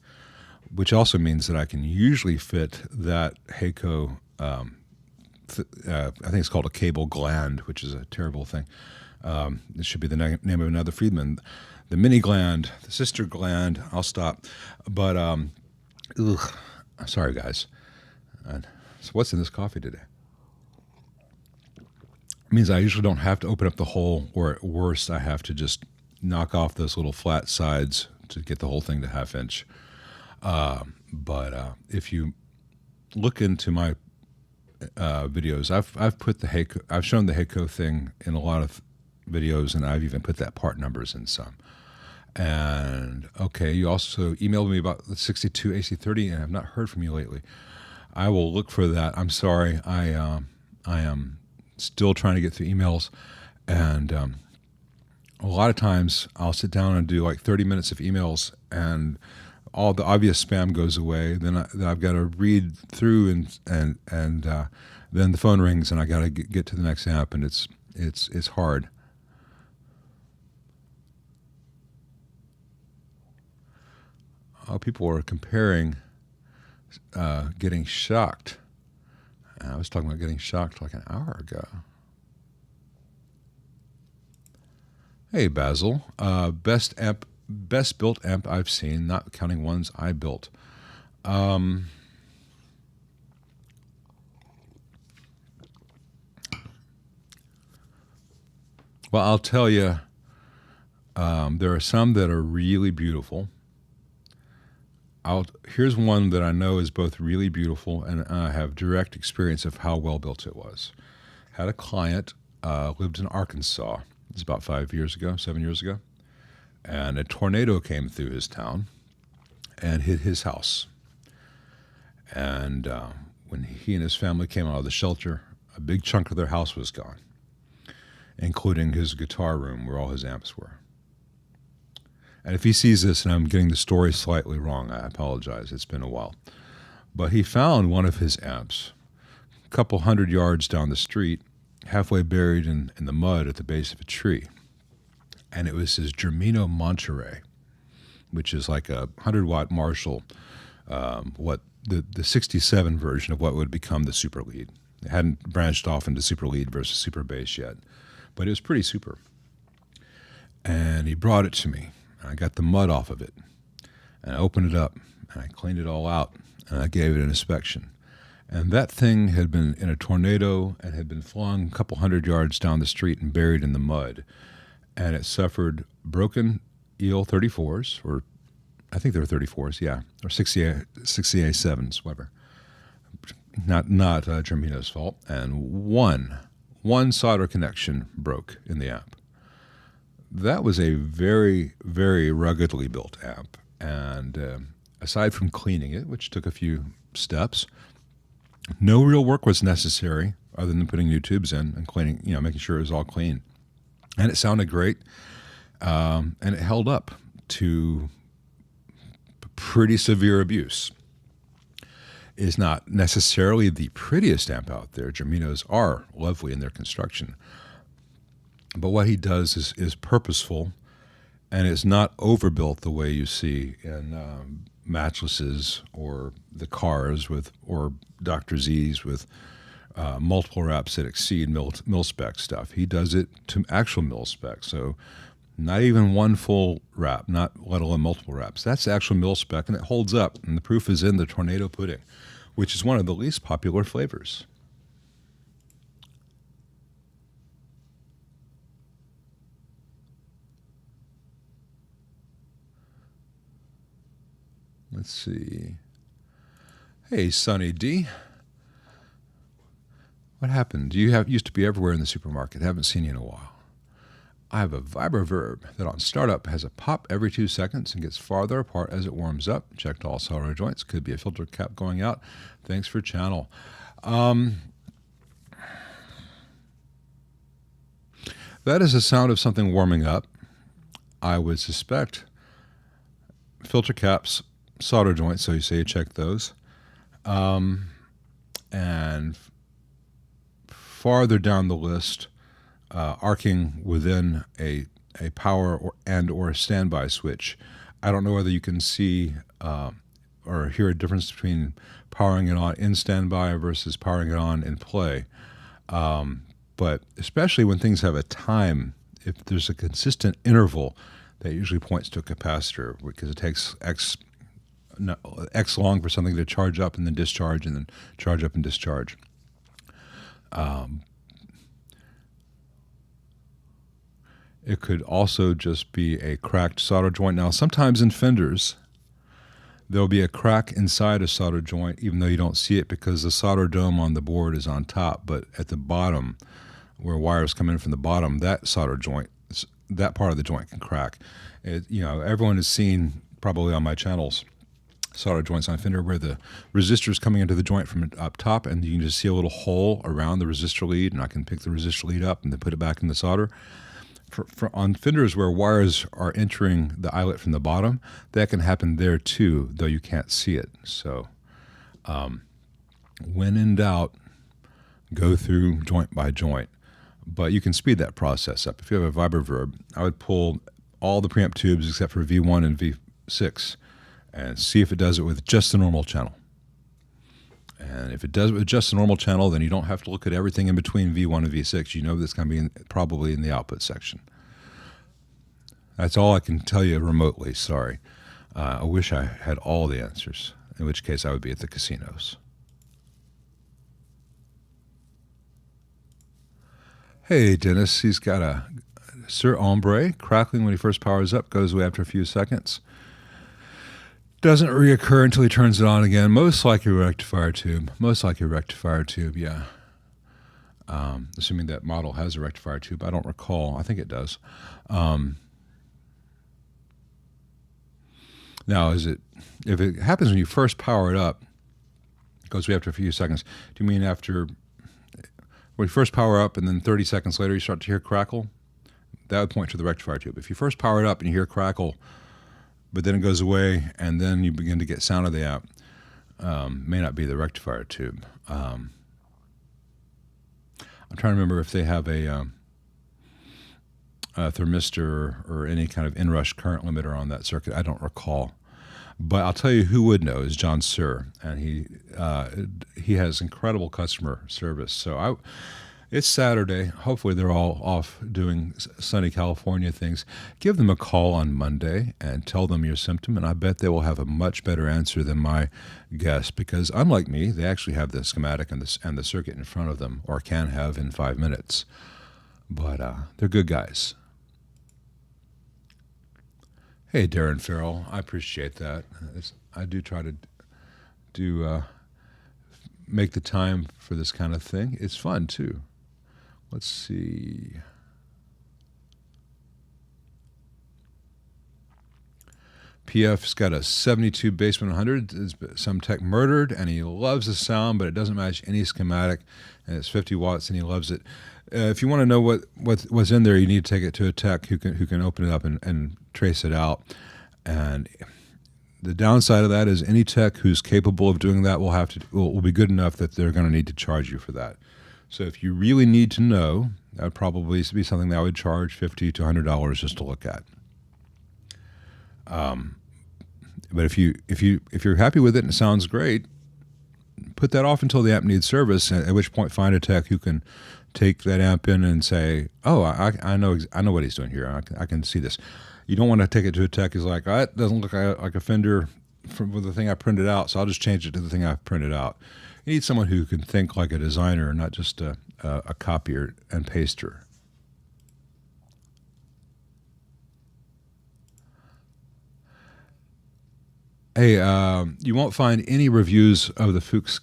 which also means that I can usually fit that Heiko, I think it's called a cable gland, which is a terrible thing. It should be the name of another Friedman. The mini gland, the sister gland, I'll stop. But, sorry guys. So what's in this coffee today? It means I usually don't have to open up the hole, or at worst I have to just knock off those little flat sides to get the whole thing to 1/2 inch. But if you look into my videos, I've put I've shown the Heiko thing in a lot of videos, and I've even put that part numbers in some. And okay, you also emailed me about the 62 AC30, and I've not heard from you lately. I will look for that. I'm sorry, I am still trying to get through emails, and a lot of times I'll sit down and do like 30 minutes of emails, and all the obvious spam goes away. Then I've got to read through, and then the phone rings, and I got to get to the next amp, and it's hard. People are comparing getting shocked. I was talking about getting shocked like an hour ago. Hey, Basil. Best built amp I've seen, not counting ones I built. Well, I'll tell you, there are some that are really beautiful. Here's one that I know is both really beautiful, and I have direct experience of how well built it was. Had a client, lived in Arkansas. It's about 7 years ago. And a tornado came through his town and hit his house. And when he and his family came out of the shelter, a big chunk of their house was gone, including his guitar room where all his amps were. And if he sees this and I'm getting the story slightly wrong, I apologize. It's been a while. But he found one of his amps a couple 100 yards down the street, halfway buried in the mud at the base of a tree. And it was his Germino Monterey, which is like a 100-watt Marshall, the 67 version of what would become the Super Lead. It hadn't branched off into Super Lead versus Super Bass yet, but it was pretty super. And he brought it to me. I got the mud off of it, and I opened it up, and I cleaned it all out, and I gave it an inspection. And that thing had been in a tornado and had been flung a couple 100 yards down the street and buried in the mud. And it suffered broken EL 34s, or I think they were 34s, yeah, or 60A7s, whatever. Not Germino's fault. And one solder connection broke in the amp. That was a very, very ruggedly built amp. And aside from cleaning it, which took a few steps, no real work was necessary other than putting new tubes in and cleaning, making sure it was all clean. And it sounded great, and it held up to pretty severe abuse. It's not necessarily the prettiest amp out there. Germinos are lovely in their construction. But what he does is purposeful, and it's not overbuilt the way you see in mattresses or the cars or Dr. Z's with multiple wraps that exceed mil spec stuff. He does it to actual mil spec, so not even one full wrap, not let alone multiple wraps. That's actual mil spec, and it holds up. And the proof is in the Tornado Pudding, which is one of the least popular flavors. Let's see. Hey, Sunny D. What happened? You used to be everywhere in the supermarket. Haven't seen you in a while. I have a vibroverb that on startup has a pop every 2 seconds and gets farther apart as it warms up. Checked all solder joints. Could be a filter cap going out. Thanks for channel. That is the sound of something warming up. I would suspect filter caps, solder joints, so you say you check those. And farther down the list, arcing within a power or a standby switch. I don't know whether you can see or hear a difference between powering it on in standby versus powering it on in play. But especially when things have a time, if there's a consistent interval, that usually points to a capacitor, because it takes X long for something to charge up and then discharge and then charge up and discharge. It could also just be a cracked solder joint. Now, sometimes in fenders, there'll be a crack inside a solder joint, even though you don't see it because the solder dome on the board is on top. But at the bottom, where wires come in from the bottom, that solder joint, that part of the joint can crack. Everyone has seen, probably on my channels, solder joints on fender where the resistor is coming into the joint from up top, and you can just see a little hole around the resistor lead, and I can pick the resistor lead up and then put it back in the solder. On fenders where wires are entering the eyelet from the bottom, that can happen there too, though you can't see it. So when in doubt, go through joint by joint. But you can speed that process up. If you have a vibroverb, I would pull all the preamp tubes except for V1 and V6 and see if it does it with just the normal channel. And if it does it with just the normal channel, then you don't have to look at everything in between V1 and V6. You know that's going to be probably in the output section. That's all I can tell you remotely, sorry. I wish I had all the answers, in which case I would be at the casinos. Hey, Dennis, he's got a Sir Ombre, crackling when he first powers up, goes away after a few seconds. Doesn't reoccur until he turns it on again. Most likely a rectifier tube. Yeah. Assuming that model has a rectifier tube. I don't recall. I think it does. Now, if it happens when you first power it up, it goes away after a few seconds. Do you mean after when you first power up and then 30 seconds later you start to hear crackle? That would point to the rectifier tube. If you first power it up and you hear crackle, but then it goes away, and then you begin to get sound of the amp, may not be the rectifier tube. I'm trying to remember if they have a thermistor or any kind of inrush current limiter on that circuit. I don't recall. But I'll tell you who would know is John Sir, and he has incredible customer service. So it's Saturday. Hopefully they're all off doing sunny California things. Give them a call on Monday and tell them your symptom, and I bet they will have a much better answer than my guess, because unlike me, they actually have the schematic and the circuit in front of them, or can have in 5 minutes. But they're good guys. Hey, Darren Farrell, I appreciate that. I do try to make the time for this kind of thing. It's fun, too. Let's see. PF's got a 72 Bassman 100. Some tech murdered, and he loves the sound, but it doesn't match any schematic, and it's 50 watts, and he loves it. If you want to know what's in there, you need to take it to a tech who can open it up and trace it out. And the downside of that is any tech who's capable of doing that will be good enough that they're going to need to charge you for that. So if you really need to know, that would probably be something that I would charge $50 to $100 just to look at. But if you're happy with it and it sounds great, put that off until the amp needs service. At which point, find a tech who can take that amp in and say, "Oh, I know what he's doing here. I can see this." You don't want to take it to a tech who's like, "Oh, it doesn't look like a Fender from the thing I printed out, so I'll just change it to the thing I printed out." You need someone who can think like a designer, not just a copier and paster. Hey, you won't find any reviews of the Fuchs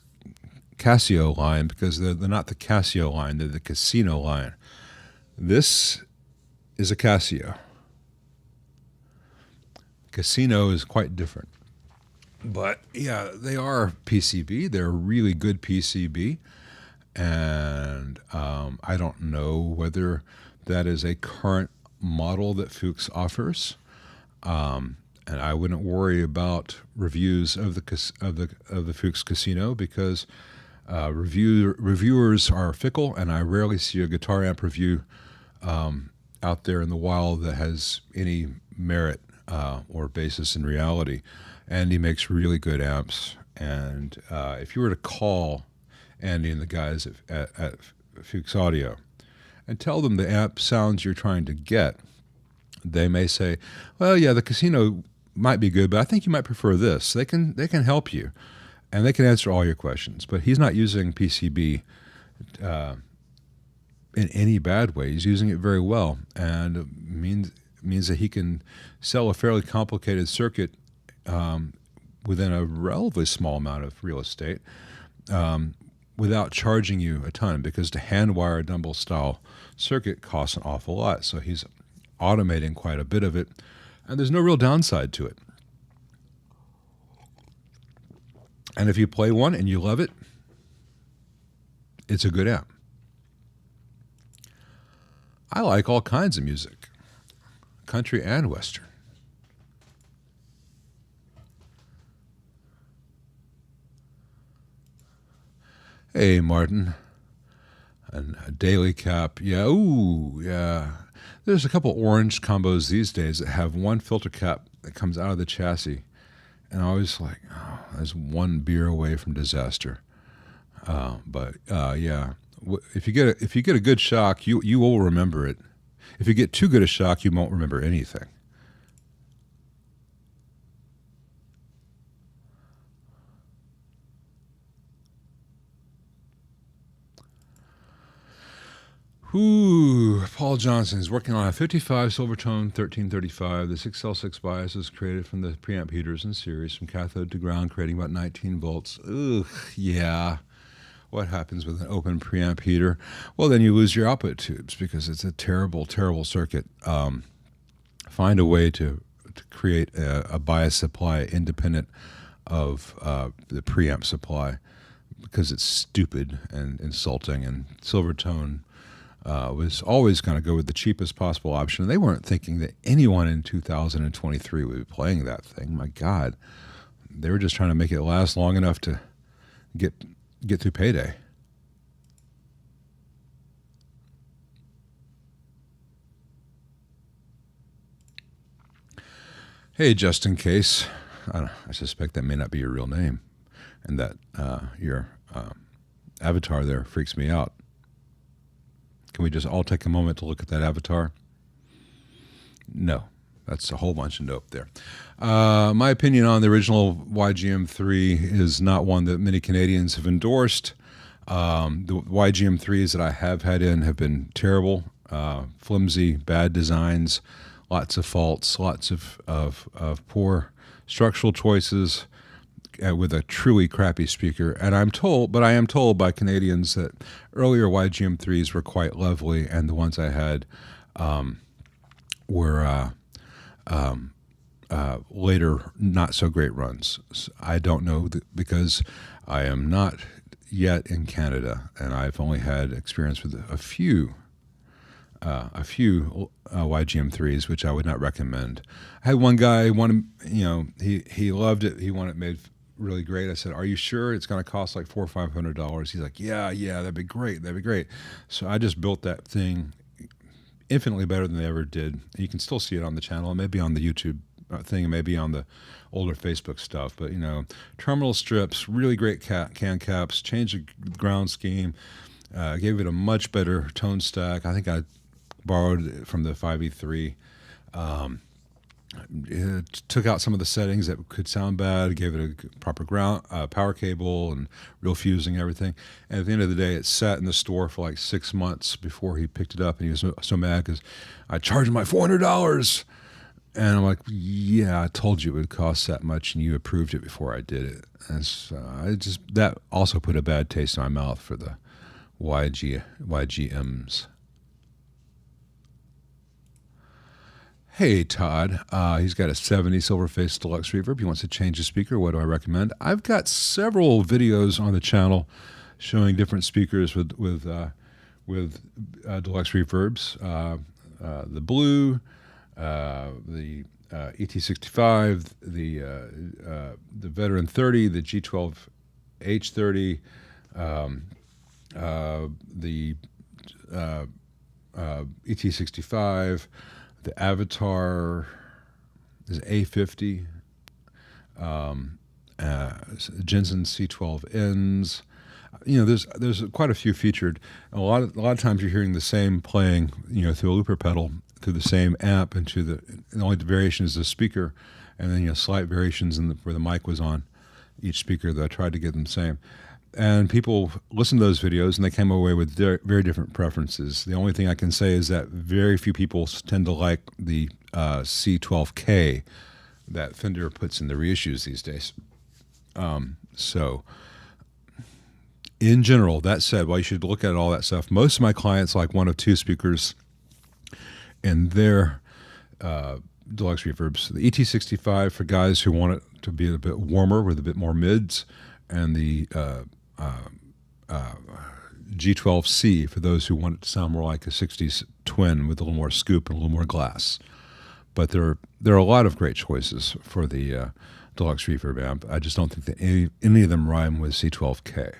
Casio line because they're not the Casio line, they're the Casino line. This is a Casio. Casino is quite different. But yeah, they are PCB. They're a really good PCB. And I don't know whether that is a current model that Fuchs offers. And I wouldn't worry about reviews of the Fuchs Casino because reviewers are fickle, and I rarely see a guitar amp review out there in the wild that has any merit or basis in reality. Andy makes really good amps, and if you were to call Andy and the guys at Fuchs Audio and tell them the amp sounds you're trying to get, they may say, "Well, yeah, the Casino might be good, but I think you might prefer this." They can help you, and they can answer all your questions. But he's not using PCB in any bad way. He's using it very well, and it means that he can sell a fairly complicated circuit within a relatively small amount of real estate without charging you a ton, because to hand wire a Dumble style circuit costs an awful lot. So he's automating quite a bit of it, and there's no real downside to it. And if you play one and you love it, it's a good amp. I like all kinds of music, country and western. Hey, Martin. And a daily cap. Yeah, ooh, yeah. There's a couple orange combos these days that have one filter cap that comes out of the chassis. And I always like, oh, that's one beer away from disaster. But yeah, if you get a good shock, you will remember it. If you get too good a shock, you won't remember anything. Ooh, Paul Johnson is working on a 55 Silvertone 1335. The 6L6 bias is created from the preamp heaters in series from cathode to ground, creating about 19 volts. Ugh, yeah. What happens with an open preamp heater? Well, then you lose your output tubes because it's a terrible, terrible circuit. Find a way to create a bias supply independent of the preamp supply, because it's stupid and insulting. And Silvertone was always going to go with the cheapest possible option. They weren't thinking that anyone in 2023 would be playing that thing. My God, they were just trying to make it last long enough to get through payday. Hey, just in case, I suspect that may not be your real name, and that your avatar there freaks me out. Can we just all take a moment to look at that avatar? No, that's a whole bunch of nope there. My opinion on the original YGM3 is not one that many Canadians have endorsed. The YGM3s that I have had in have been terrible, flimsy, bad designs, lots of faults, lots of poor structural choices, with a truly crappy speaker. And I am told by Canadians that earlier YGM3s were quite lovely, and the ones I had were later not so great runs. So I don't know because I am not yet in Canada, and I've only had experience with a few YGM3s, which I would not recommend. I had one guy he loved it. He wanted it made really great. I said, "Are you sure it's going to cost like $400 or $500?" He's like, "Yeah, that'd be great. So I just built that thing infinitely better than they ever did. You can still see it on the channel, maybe on the YouTube thing, maybe on the older Facebook stuff. But terminal strips, really great can caps, changed the ground scheme, gave it a much better tone stack. I think I borrowed it from the 5E3. It took out some of the settings that could sound bad, gave it a proper ground power cable and real fusing and everything. And at the end of the day, it sat in the store for like 6 months before he picked it up, and he was so mad because I charged him like $400. And I'm like, yeah, I told you it would cost that much, and you approved it before I did it. And so that also put a bad taste in my mouth for the YGMs. Hey, Todd. He's got a 70 Silverface Deluxe Reverb. He wants to change the speaker. What do I recommend? I've got several videos on the channel showing different speakers with deluxe reverbs. The Blue, the ET65, the Veteran 30, the G12H30, the ET65. The Avatar is A50, Jensen C12Ns. There's quite a few featured. A lot of times you're hearing the same playing, through a looper pedal, through the same amp, and the only variation is the speaker, and then slight variations where the mic was on each speaker. That I tried to get them the same. And people listened to those videos, and they came away with very different preferences. The only thing I can say is that very few people tend to like the C12K that Fender puts in the reissues these days. So, in general, that said, you should look at all that stuff. Most of my clients like one of two speakers in their deluxe reverbs. The ET65 for guys who want it to be a bit warmer with a bit more mids, and the G12C for those who want it to sound more like a 60s twin with a little more scoop and a little more glass. But there are a lot of great choices for the deluxe reverb amp. I just don't think that any of them rhyme with C12K.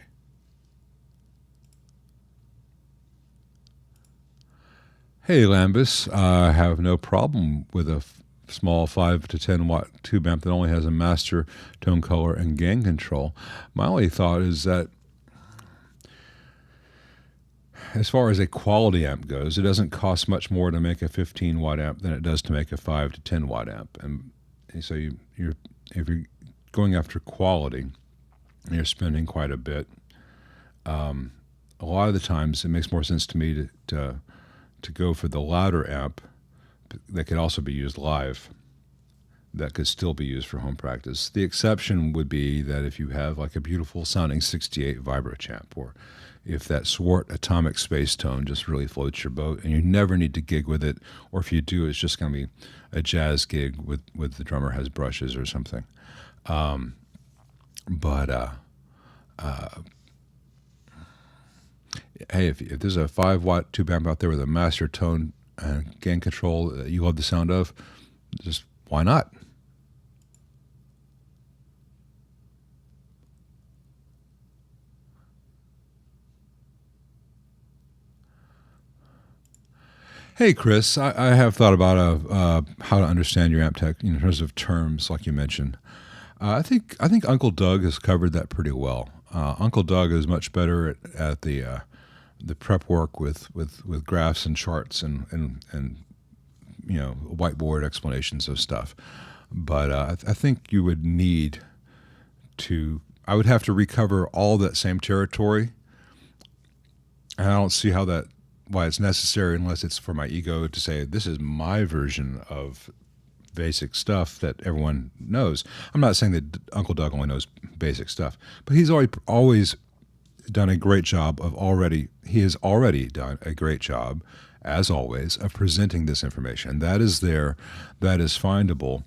Hey, Lambus, I have no problem with a small 5 to 10 watt tube amp that only has a master, tone color, and gain control. My only thought is that as far as a quality amp goes, it doesn't cost much more to make a 15 watt amp than it does to make a 5 to 10 watt amp. And so if you're going after quality, you're spending quite a bit. A lot of the times it makes more sense to me to go for the louder amp that could also be used live, that could still be used for home practice. The exception would be that if you have like a beautiful sounding 68 Vibrochamp, or if that Swart Atomic Space Tone just really floats your boat and you never need to gig with it, or if you do, it's just going to be a jazz gig with the drummer has brushes or something. Hey, if there's a 5 watt tube amp out there with a master tone and gain control that you love the sound of, just why not? Hey, Chris, I have thought about how to understand your amp tech in terms of terms, like you mentioned. I think Uncle Doug has covered that pretty well. Uncle Doug is much better at the prep work with graphs and charts and whiteboard explanations of stuff. But I think you would need to. I would have to recover all that same territory, and I don't see why it's necessary unless it's for my ego to say this is my version of basic stuff that everyone knows. I'm not saying that Uncle Doug only knows basic stuff, but he's always done a great job he has already done a great job, as always, of presenting this information. That is there, that is findable,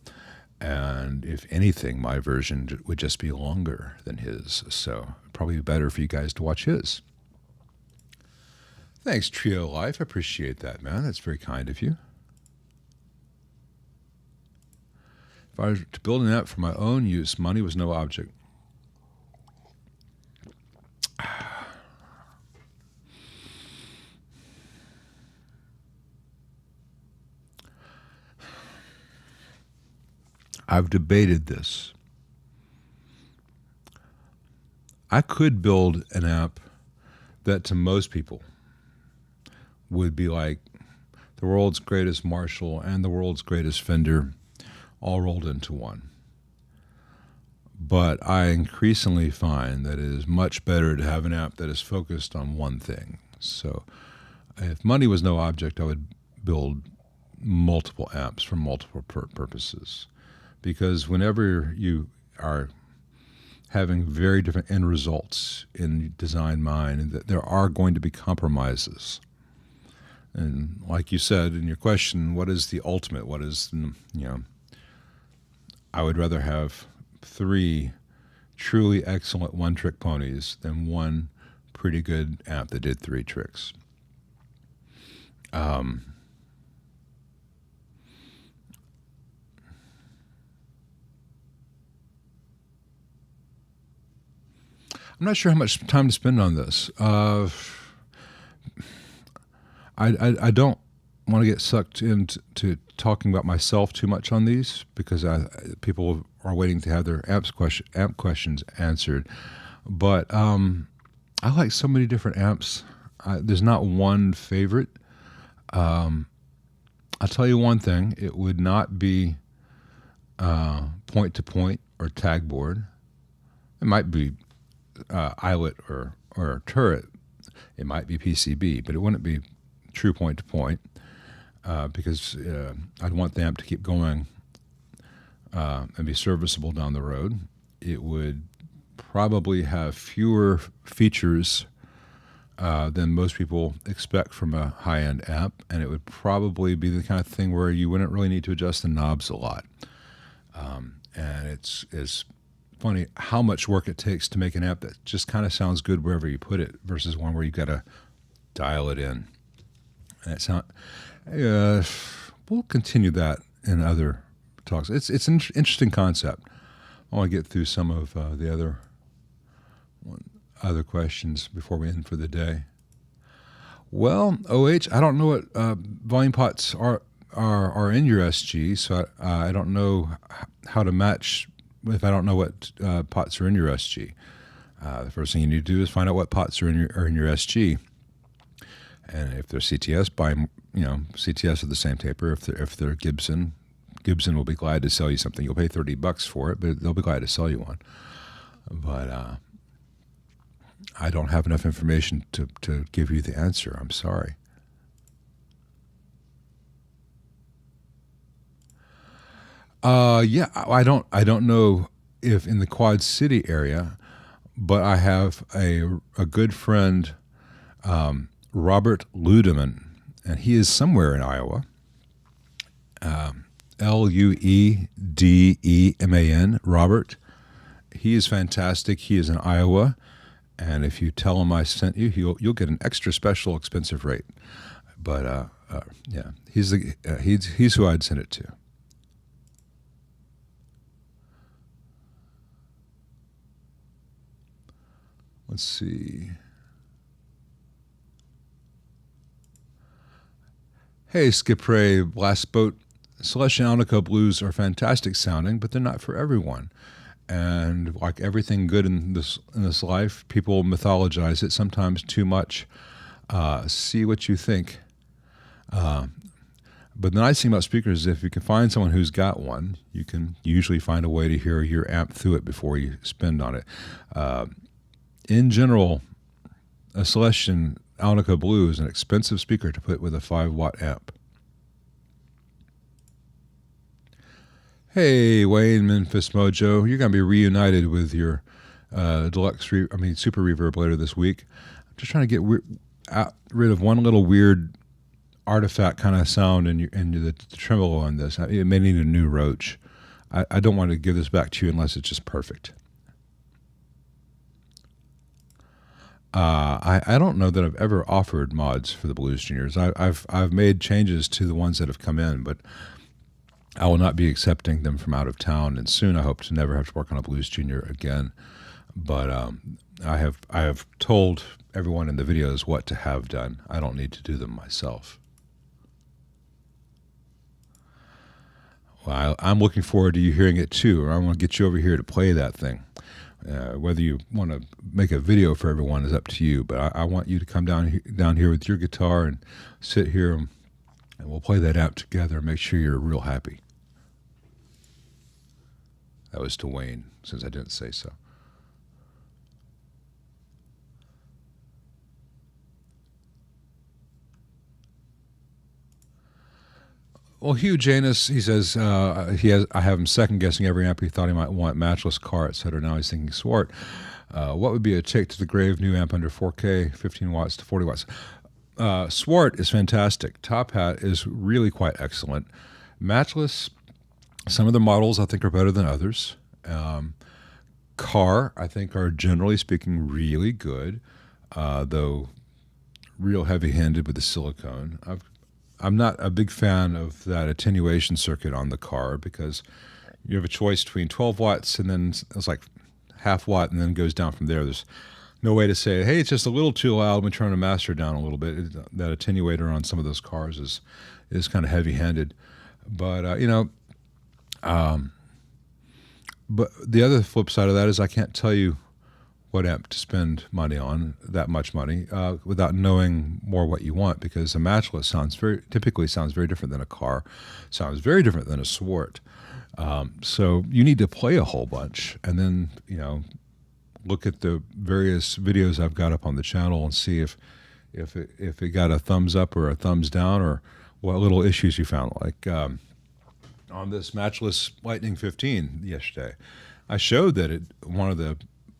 and if anything, my version would just be longer than his, so probably better for you guys to watch his. Thanks, Trio Life. I appreciate that, man. That's very kind of you. If I were to build an app for my own use, money was no object. I've debated this. I could build an amp that to most people would be like the world's greatest Marshall and the world's greatest Fender all rolled into one. But I increasingly find that it is much better to have an amp that is focused on one thing. So if money was no object, I would build multiple amps for multiple purposes. Because whenever you are having very different end results in design mind, that there are going to be compromises. And like you said in your question, what is the ultimate? What is, I would rather have 3 truly excellent one-trick ponies than one pretty good amp that did 3 tricks. I'm not sure how much time to spend on this. I don't want to get sucked into talking about myself too much on these because people are waiting to have their amp questions answered. But I like so many different amps. There's not one favorite. I'll tell you one thing. It would not be point-to-point or tag board. It might be eyelet or turret. It might be PCB, but it wouldn't be true point-to-point because I'd want the amp to keep going and be serviceable down the road. It would probably have fewer features than most people expect from a high-end amp, and it would probably be the kind of thing where you wouldn't really need to adjust the knobs a lot. And it's funny how much work it takes to make an amp that just kind of sounds good wherever you put it versus one where you've got to dial it in. And we'll continue that in other talks. It's an interesting concept. I want to get through some of the other questions before we end for the day. Well, OH, I don't know what volume pots are in your SG, so I don't know how to match if I don't know what pots are in your SG. The first thing you need to do is find out what pots are in your SG. And if they're CTS, buy CTS with the same taper. If they're Gibson will be glad to sell you something. You'll pay $30 for it, but they'll be glad to sell you one. But I don't have enough information to give you the answer. I'm sorry. Yeah, I don't know if in the Quad City area, but I have a good friend, Robert Ludeman, and he is somewhere in Iowa. Luedeman, Robert. He is fantastic. He is in Iowa, and if you tell him I sent you, you'll get an extra special expensive rate. But yeah, he's who I'd send it to. Let's see. Hey, Skip Ray, Blast Boat. Celestion Alnico blues are fantastic sounding, but they're not for everyone. And like everything good in this life, people mythologize it sometimes too much. See what you think. But the nice thing about speakers is if you can find someone who's got one, you can usually find a way to hear your amp through it before you spend on it. In general, a Celestion Alnico Blue is an expensive speaker to put with a 5-watt amp. Hey, Wayne, Memphis Mojo, you're going to be reunited with your Super Reverb later this week. I'm just trying to get rid of one little weird artifact kind of sound in the tremolo on this. It may need a new roach. I don't want to give this back to you unless it's just perfect. I don't know that I've ever offered mods for the Blues Juniors. I've made changes to the ones that have come in, but I will not be accepting them from out of town. And soon, I hope to never have to work on a Blues Junior again. But I have told everyone in the videos what to have done. I don't need to do them myself. Well, I'm looking forward to you hearing it too, or I want to get you over here to play that thing. Whether you want to make a video for everyone is up to you, but I want you to come down here with your guitar and sit here, and we'll play that out together and make sure you're real happy. That was to Wayne, since I didn't say so. Well, Hugh Janus, he says I have him second guessing every amp he thought he might want, matchless car, etc. Now he's thinking Swart. What would be a take to the grave new amp under 4K, 15 watts to 40 watts? Swart is fantastic. Top Hat is really quite excellent. Matchless, some of the models I think are better than others. Car, I think, are generally speaking really good, though real heavy-handed with the silicone. I'm not a big fan of that attenuation circuit on the car because you have a choice between 12 watts and then it's like half watt and then goes down from there. There's no way to say, hey, it's just a little too loud. Let me turn the master down a little bit. That attenuator on some of those cars is kind of heavy-handed. But, but the other flip side of that is I can't tell you what amp to spend money on, that much money, without knowing more what you want, because a matchless typically sounds very different than a car, sounds very different than a Swart. So you need to play a whole bunch and then, look at the various videos I've got up on the channel and see if it got a thumbs up or a thumbs down or what little issues you found. Like on this matchless Lightning 15 yesterday, I showed that one of the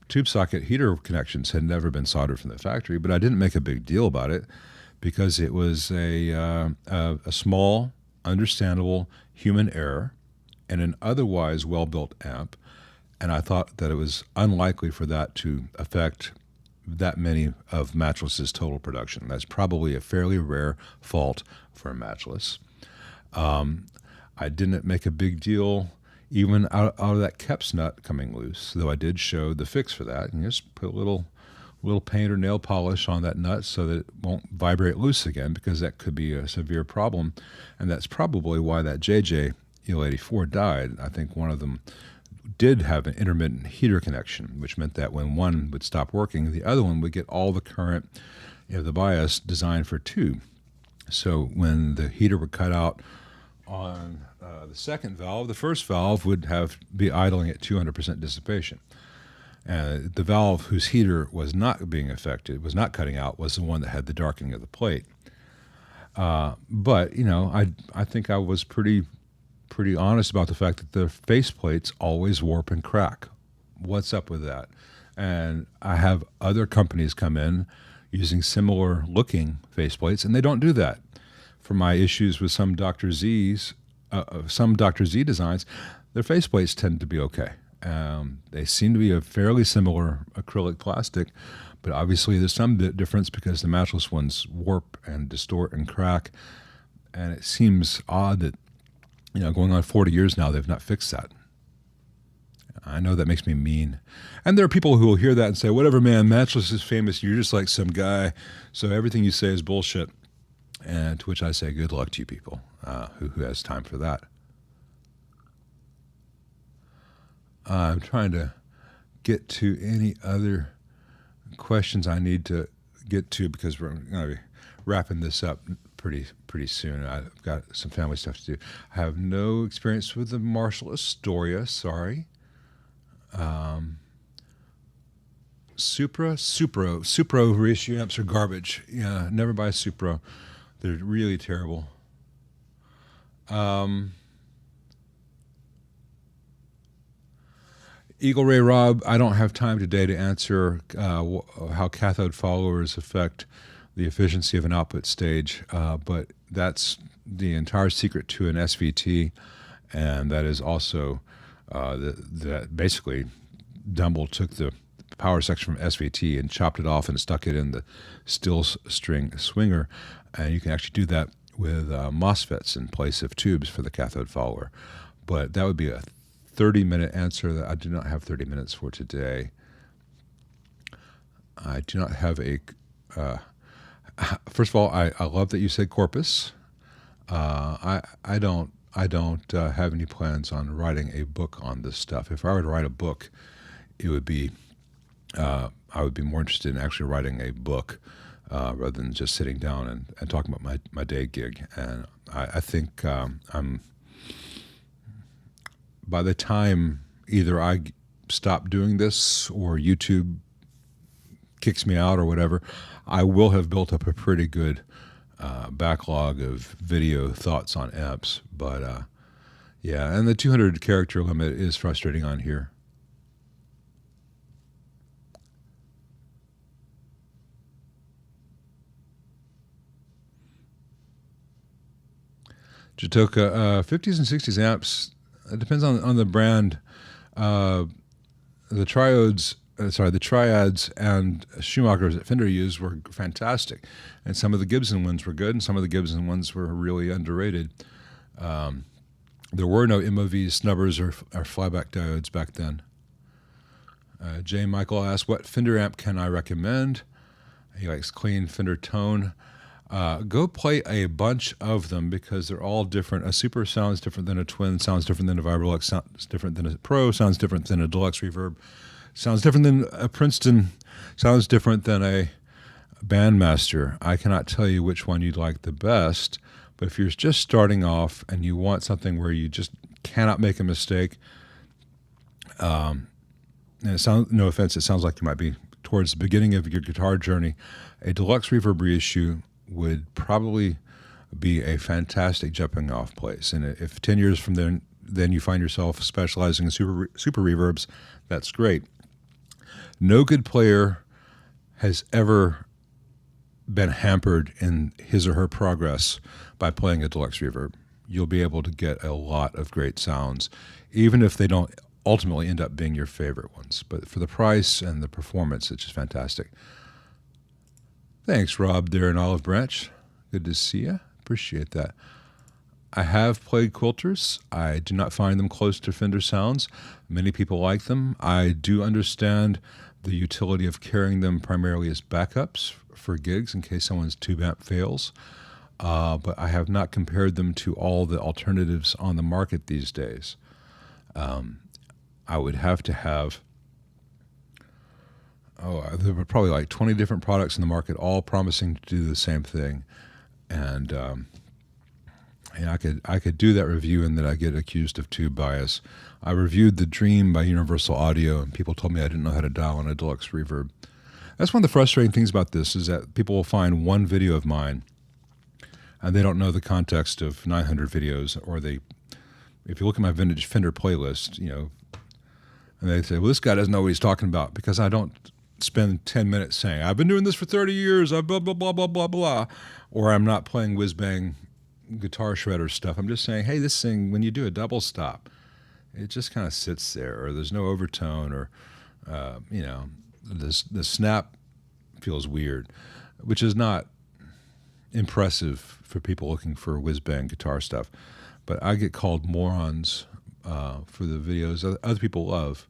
tube socket heater connections had never been soldered from the factory, but I didn't make a big deal about it because it was a small, understandable human error in an otherwise well-built amp, and I thought that it was unlikely for that to affect that many of Matchless's total production. That's probably a fairly rare fault for a Matchless. I didn't make a big deal even out of that Keps nut coming loose, though I did show the fix for that. And just put a little paint or nail polish on that nut so that it won't vibrate loose again, because that could be a severe problem. And that's probably why that JJ EL84 died. I think one of them did have an intermittent heater connection, which meant that when one would stop working, the other one would get all the current, the bias designed for tube. So when the heater would cut out on the second valve, the first valve would be idling at 200% dissipation. The valve whose heater was not being affected, was not cutting out, was the one that had the darkening of the plate. But I think I was pretty honest about the fact that the face plates always warp and crack. What's up with that? And I have other companies come in using similar looking face plates, and they don't do that. For my issues with some Dr. Z designs, their faceplates tend to be okay. They seem to be a fairly similar acrylic plastic, but obviously there's some difference because the matchless ones warp and distort and crack, and it seems odd that, going on 40 years now, they've not fixed that. I know that makes me mean. And there are people who will hear that and say, whatever, man, matchless is famous, you're just like some guy, so everything you say is bullshit. And to which I say, good luck to you people. Who has time for that? I'm trying to get to any other questions I need to get to because we're going to be wrapping this up pretty soon. I've got some family stuff to do. I have no experience with the Marshall Astoria, sorry. Supro reissue amps are garbage. Yeah, never buy a Supro. They're really terrible. Eagle Ray Rob, I don't have time today to answer how cathode followers affect the efficiency of an output stage, but that's the entire secret to an SVT, and that is also that basically Dumble took the power section from SVT and chopped it off and stuck it in the steel string swinger, and you can actually do that with MOSFETs in place of tubes for the cathode follower. But that would be a 30-minute answer that I do not have 30 minutes for today. I do not have a... first of all, I love that you said Corpus. I don't I don't have any plans on writing a book on this stuff. If I were to write a book, it would be I would be more interested in actually writing a book rather than just sitting down and talking about my day gig. And I think I'm by the time either I stop doing this or YouTube kicks me out or whatever, I will have built up a pretty good backlog of video thoughts on amps. But yeah, and the 200 character limit is frustrating on here. Jatoka, 50s and 60s amps, it depends on the brand. The triads and Schumachers that Fender used were fantastic, and some of the Gibson ones were good, and some of the Gibson ones were really underrated. There were no MOV snubbers or flyback diodes back then. J. Michael asked, what Fender amp can I recommend? He likes clean Fender tone. Go play a bunch of them because they're all different. A Super sounds different than a Twin, sounds different than a Vibrolux, sounds different than a Pro, sounds different than a Deluxe Reverb, sounds different than a Princeton, sounds different than a Bandmaster. I cannot tell you which one you'd like the best, but if you're just starting off and you want something where you just cannot make a mistake, and it sounds, no offense, it sounds like you might be towards the beginning of your guitar journey, a Deluxe Reverb reissue would probably be a fantastic jumping off place. And if 10 years from then you find yourself specializing in super reverbs, that's great. No good player has ever been hampered in his or her progress by playing a Deluxe Reverb. You'll be able to get a lot of great sounds, even if they don't ultimately end up being your favorite ones. But for the price and the performance, it's just fantastic. Thanks, Rob, there in Olive Branch. Good to see you. Appreciate that. I have played Quilters. I do not find them close to Fender sounds. Many people like them. I do understand the utility of carrying them primarily as backups for gigs in case someone's tube amp fails. But I have not compared them to all the alternatives on the market these days. I would have to have there were probably like 20 different products in the market, all promising to do the same thing. And I could do that review and then I get accused of tube bias. I reviewed the Dream by Universal Audio, and people told me I didn't know how to dial in a Deluxe Reverb. That's one of the frustrating things about this, is that people will find one video of mine, and they don't know the context of 900 videos, or if you look at my vintage Fender playlist, and they say, well, this guy doesn't know what he's talking about, because I don't spend 10 minutes saying, I've been doing this for 30 years, blah, blah, blah, blah, blah, blah. Or I'm not playing whiz-bang guitar shredder stuff. I'm just saying, hey, this thing, when you do a double stop, it just kind of sits there, or there's no overtone, or, the snap feels weird, which is not impressive for people looking for whiz-bang guitar stuff. But I get called morons for the videos other people love.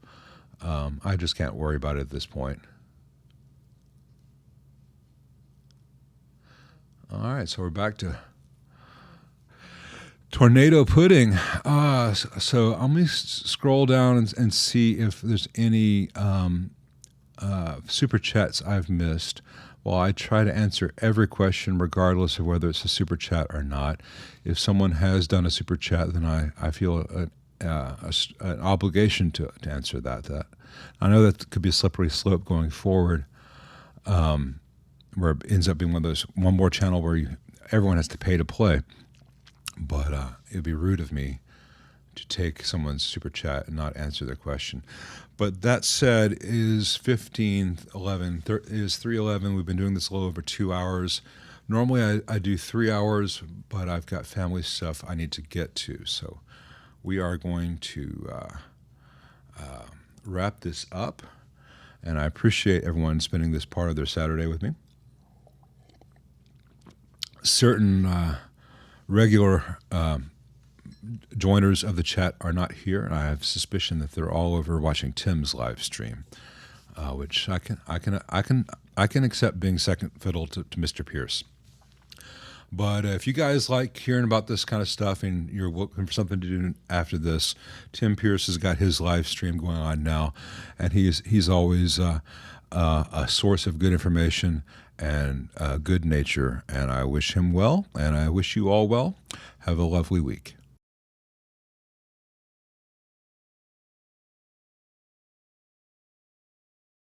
I just can't worry about it at this point. All right, so we're back to Tornado Pudding. So let me scroll down and see if there's any super chats I've missed. Well, I try to answer every question regardless of whether it's a super chat or not. If someone has done a super chat, then I feel an obligation to answer that. I know that could be a slippery slope going forward, where it ends up being one more channel where everyone has to pay to play. But it would be rude of me to take someone's super chat and not answer their question. But that said, is 15:11, is 3:11. We've been doing this a little over 2 hours. Normally I do 3 hours, but I've got family stuff I need to get to. So we are going to wrap this up. And I appreciate everyone spending this part of their Saturday with me. Certain regular joiners of the chat are not here, and I have suspicion that they're all over watching Tim's live stream, which I can accept being second fiddle to Mr. Pierce. But if you guys like hearing about this kind of stuff and you're looking for something to do after this, Tim Pierce has got his live stream going on now, and he's always a source of good information and good nature. And I wish him well, and I wish you all well. Have a lovely week.